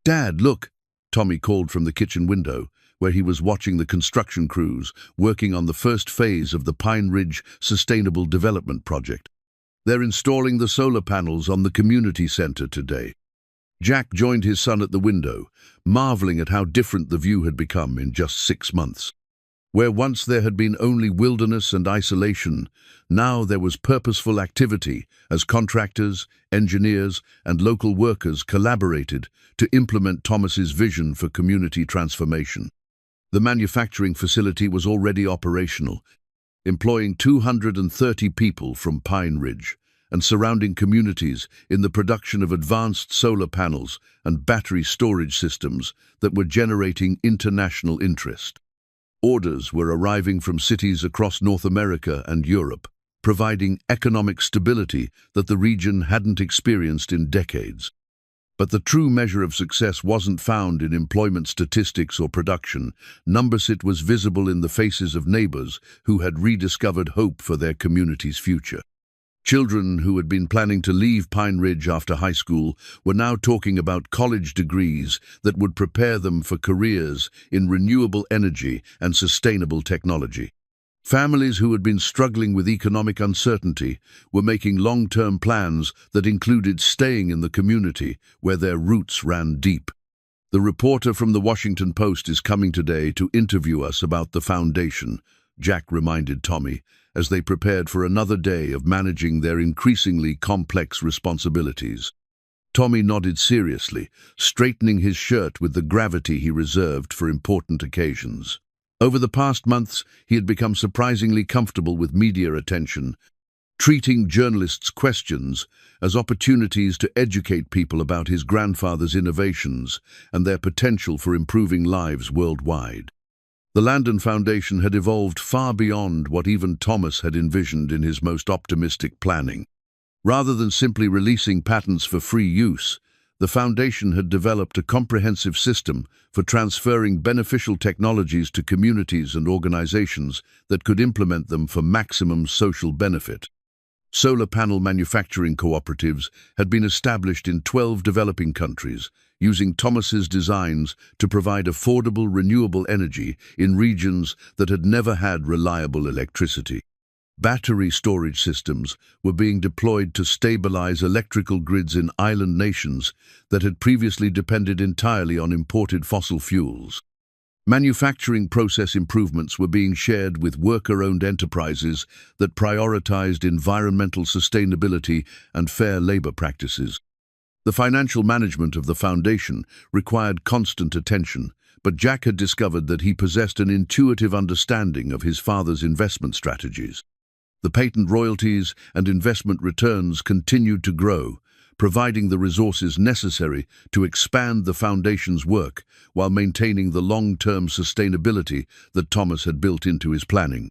"Dad, look," Tommy called from the kitchen window, where he was watching the construction crews working on the first phase of the Pine Ridge Sustainable Development Project. "They're installing the solar panels on the community center today." Jack joined his son at the window, marveling at how different the view had become in just 6 months. Where once there had been only wilderness and isolation, now there was purposeful activity as contractors, engineers, and local workers collaborated to implement Thomas's vision for community transformation. The manufacturing facility was already operational, employing 230 people from Pine Ridge and surrounding communities in the production of advanced solar panels and battery storage systems that were generating international interest. Orders were arriving from cities across North America and Europe, providing economic stability that the region hadn't experienced in decades. But the true measure of success wasn't found in employment statistics or production. It was visible in the faces of neighbors who had rediscovered hope for their community's future. Children who had been planning to leave Pine Ridge after high school were now talking about college degrees that would prepare them for careers in renewable energy and sustainable technology. Families who had been struggling with economic uncertainty were making long-term plans that included staying in the community where their roots ran deep. "The reporter from the Washington Post is coming today to interview us about the foundation," Jack reminded Tommy, as they prepared for another day of managing their increasingly complex responsibilities. Tommy nodded seriously, straightening his shirt with the gravity he reserved for important occasions. Over the past months, he had become surprisingly comfortable with media attention, treating journalists' questions as opportunities to educate people about his grandfather's innovations and their potential for improving lives worldwide. The Landon Foundation had evolved far beyond what even Thomas had envisioned in his most optimistic planning. Rather than simply releasing patents for free use, the Foundation had developed a comprehensive system for transferring beneficial technologies to communities and organizations that could implement them for maximum social benefit. Solar panel manufacturing cooperatives had been established in 12 developing countries, using Thomas's designs to provide affordable renewable energy in regions that had never had reliable electricity. Battery storage systems were being deployed to stabilize electrical grids in island nations that had previously depended entirely on imported fossil fuels. Manufacturing process improvements were being shared with worker-owned enterprises that prioritized environmental sustainability and fair labor practices. The financial management of the foundation required constant attention, but Jack had discovered that he possessed an intuitive understanding of his father's investment strategies. The patent royalties and investment returns continued to grow, providing the resources necessary to expand the foundation's work while maintaining the long-term sustainability that Thomas had built into his planning.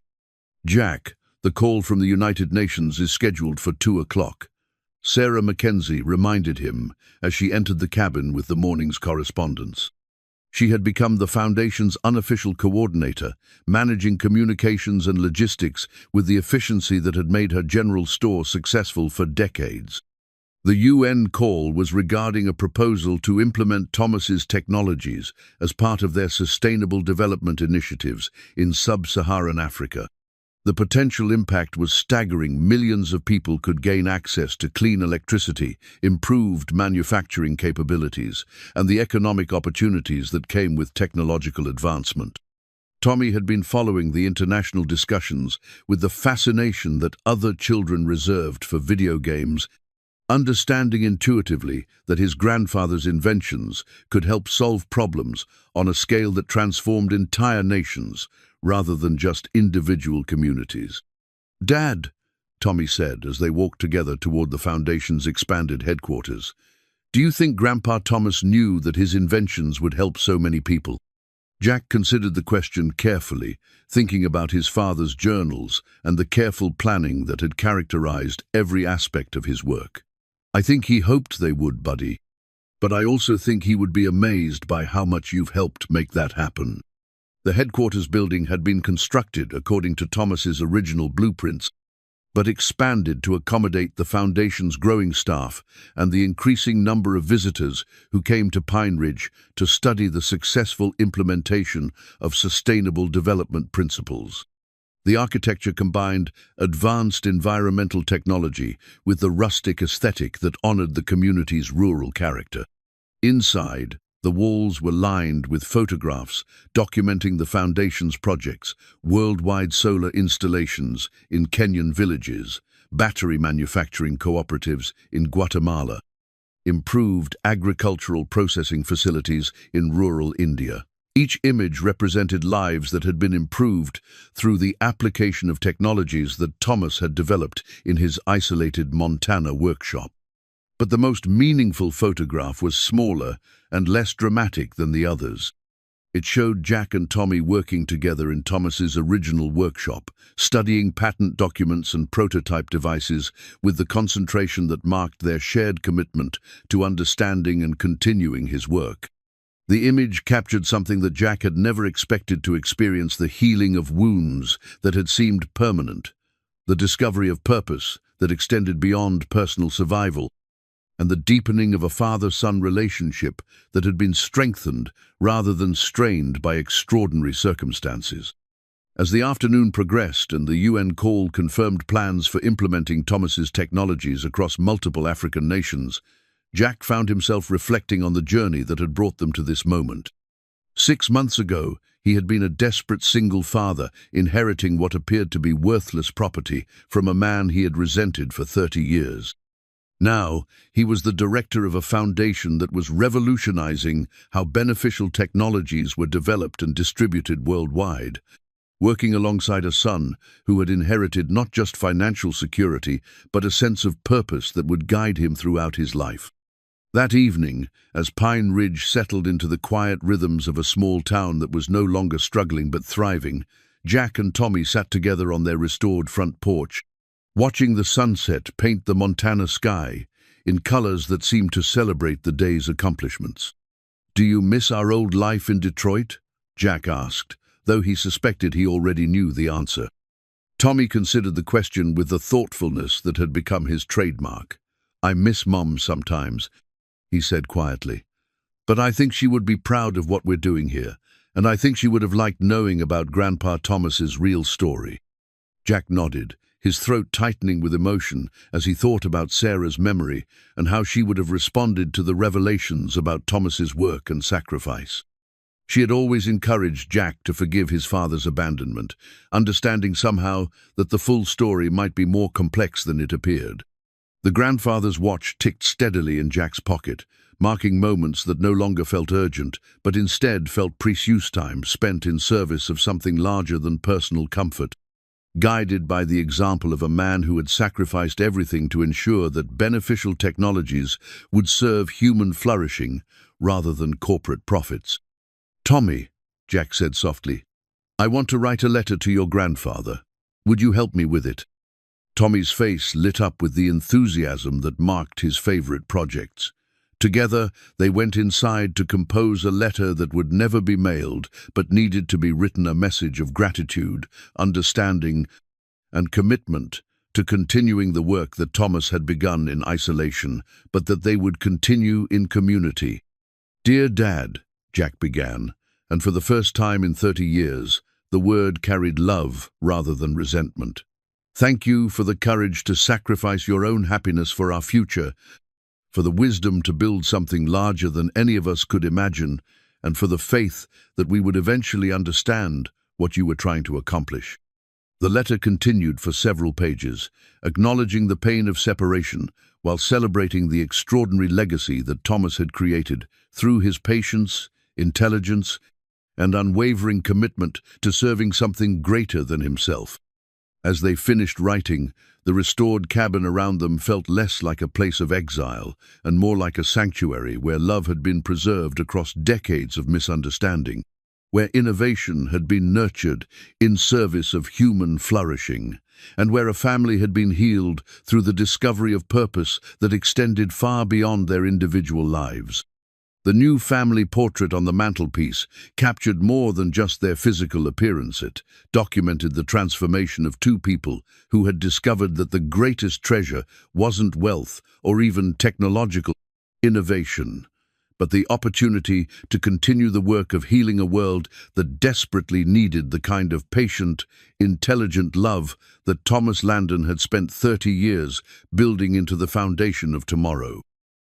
Jack, the call from the United Nations is scheduled for 2 o'clock. Sarah Mackenzie reminded him as she entered the cabin with the morning's correspondence. She had become the Foundation's unofficial coordinator, managing communications and logistics with the efficiency that had made her general store successful for decades. The UN call was regarding a proposal to implement Thomas's technologies as part of their sustainable development initiatives in sub-Saharan Africa. The potential impact was staggering. Millions of people could gain access to clean electricity, improved manufacturing capabilities, and the economic opportunities that came with technological advancement. Tommy had been following the international discussions with the fascination that other children reserved for video games, understanding intuitively that his grandfather's inventions could help solve problems on a scale that transformed entire nations, rather than just individual communities. "Dad," Tommy said as they walked together toward the Foundation's expanded headquarters, "do you think Grandpa Thomas knew that his inventions would help so many people?" Jack considered the question carefully, thinking about his father's journals and the careful planning that had characterized every aspect of his work. "I think he hoped they would, buddy. But I also think he would be amazed by how much you've helped make that happen." The headquarters building had been constructed according to Thomas's original blueprints, but expanded to accommodate the Foundation's growing staff and the increasing number of visitors who came to Pine Ridge to study the successful implementation of sustainable development principles. The architecture combined advanced environmental technology with the rustic aesthetic that honored the community's rural character. Inside, the walls were lined with photographs documenting the Foundation's projects, worldwide solar installations in Kenyan villages, battery manufacturing cooperatives in Guatemala, improved agricultural processing facilities in rural India. Each image represented lives that had been improved through the application of technologies that Thomas had developed in his isolated Montana workshop. But the most meaningful photograph was smaller and less dramatic than the others. It showed Jack and Tommy working together in Thomas's original workshop, studying patent documents and prototype devices with the concentration that marked their shared commitment to understanding and continuing his work. The image captured something that Jack had never expected to experience: the healing of wounds that had seemed permanent, the discovery of purpose that extended beyond personal survival, and the deepening of a father-son relationship that had been strengthened rather than strained by extraordinary circumstances. As the afternoon progressed and the UN call confirmed plans for implementing Thomas's technologies across multiple African nations, Jack found himself reflecting on the journey that had brought them to this moment. 6 months ago, he had been a desperate single father, inheriting what appeared to be worthless property from a man he had resented for 30 years. Now, he was the director of a foundation that was revolutionizing how beneficial technologies were developed and distributed worldwide, working alongside a son who had inherited not just financial security, but a sense of purpose that would guide him throughout his life. That evening, as Pine Ridge settled into the quiet rhythms of a small town that was no longer struggling but thriving, Jack and Tommy sat together on their restored front porch, watching the sunset paint the Montana sky in colors that seemed to celebrate the day's accomplishments. "Do you miss our old life in Detroit?" Jack asked, though he suspected he already knew the answer. Tommy considered the question with the thoughtfulness that had become his trademark. "I miss Mom sometimes," he said quietly. "But I think she would be proud of what we're doing here, and I think she would have liked knowing about Grandpa Thomas's real story." Jack nodded, his throat tightening with emotion as he thought about Sarah's memory and how she would have responded to the revelations about Thomas's work and sacrifice. She had always encouraged Jack to forgive his father's abandonment, understanding somehow that the full story might be more complex than it appeared. The grandfather's watch ticked steadily in Jack's pocket, marking moments that no longer felt urgent, but instead felt precious time spent in service of something larger than personal comfort. Guided by the example of a man who had sacrificed everything to ensure that beneficial technologies would serve human flourishing rather than corporate profits. "Tommy," Jack said softly, "I want to write a letter to your grandfather. Would you help me with it?" Tommy's face lit up with the enthusiasm that marked his favorite projects. Together, they went inside to compose a letter that would never be mailed, but needed to be written a message of gratitude, understanding, and commitment to continuing the work that Thomas had begun in isolation, but that they would continue in community. "Dear Dad," Jack began, and for the first time in 30 years, the word carried love rather than resentment. "Thank you for the courage to sacrifice your own happiness for our future, for the wisdom to build something larger than any of us could imagine, and for the faith that we would eventually understand what you were trying to accomplish." The letter continued for several pages, acknowledging the pain of separation while celebrating the extraordinary legacy that Thomas had created through his patience, intelligence, and unwavering commitment to serving something greater than himself. As they finished writing, the restored cabin around them felt less like a place of exile and more like a sanctuary where love had been preserved across decades of misunderstanding, where innovation had been nurtured in service of human flourishing, and where a family had been healed through the discovery of purpose that extended far beyond their individual lives. The new family portrait on the mantelpiece captured more than just their physical appearance. It documented the transformation of two people who had discovered that the greatest treasure wasn't wealth or even technological innovation, but the opportunity to continue the work of healing a world that desperately needed the kind of patient, intelligent love that Thomas Landon had spent 30 years building into the foundation of tomorrow.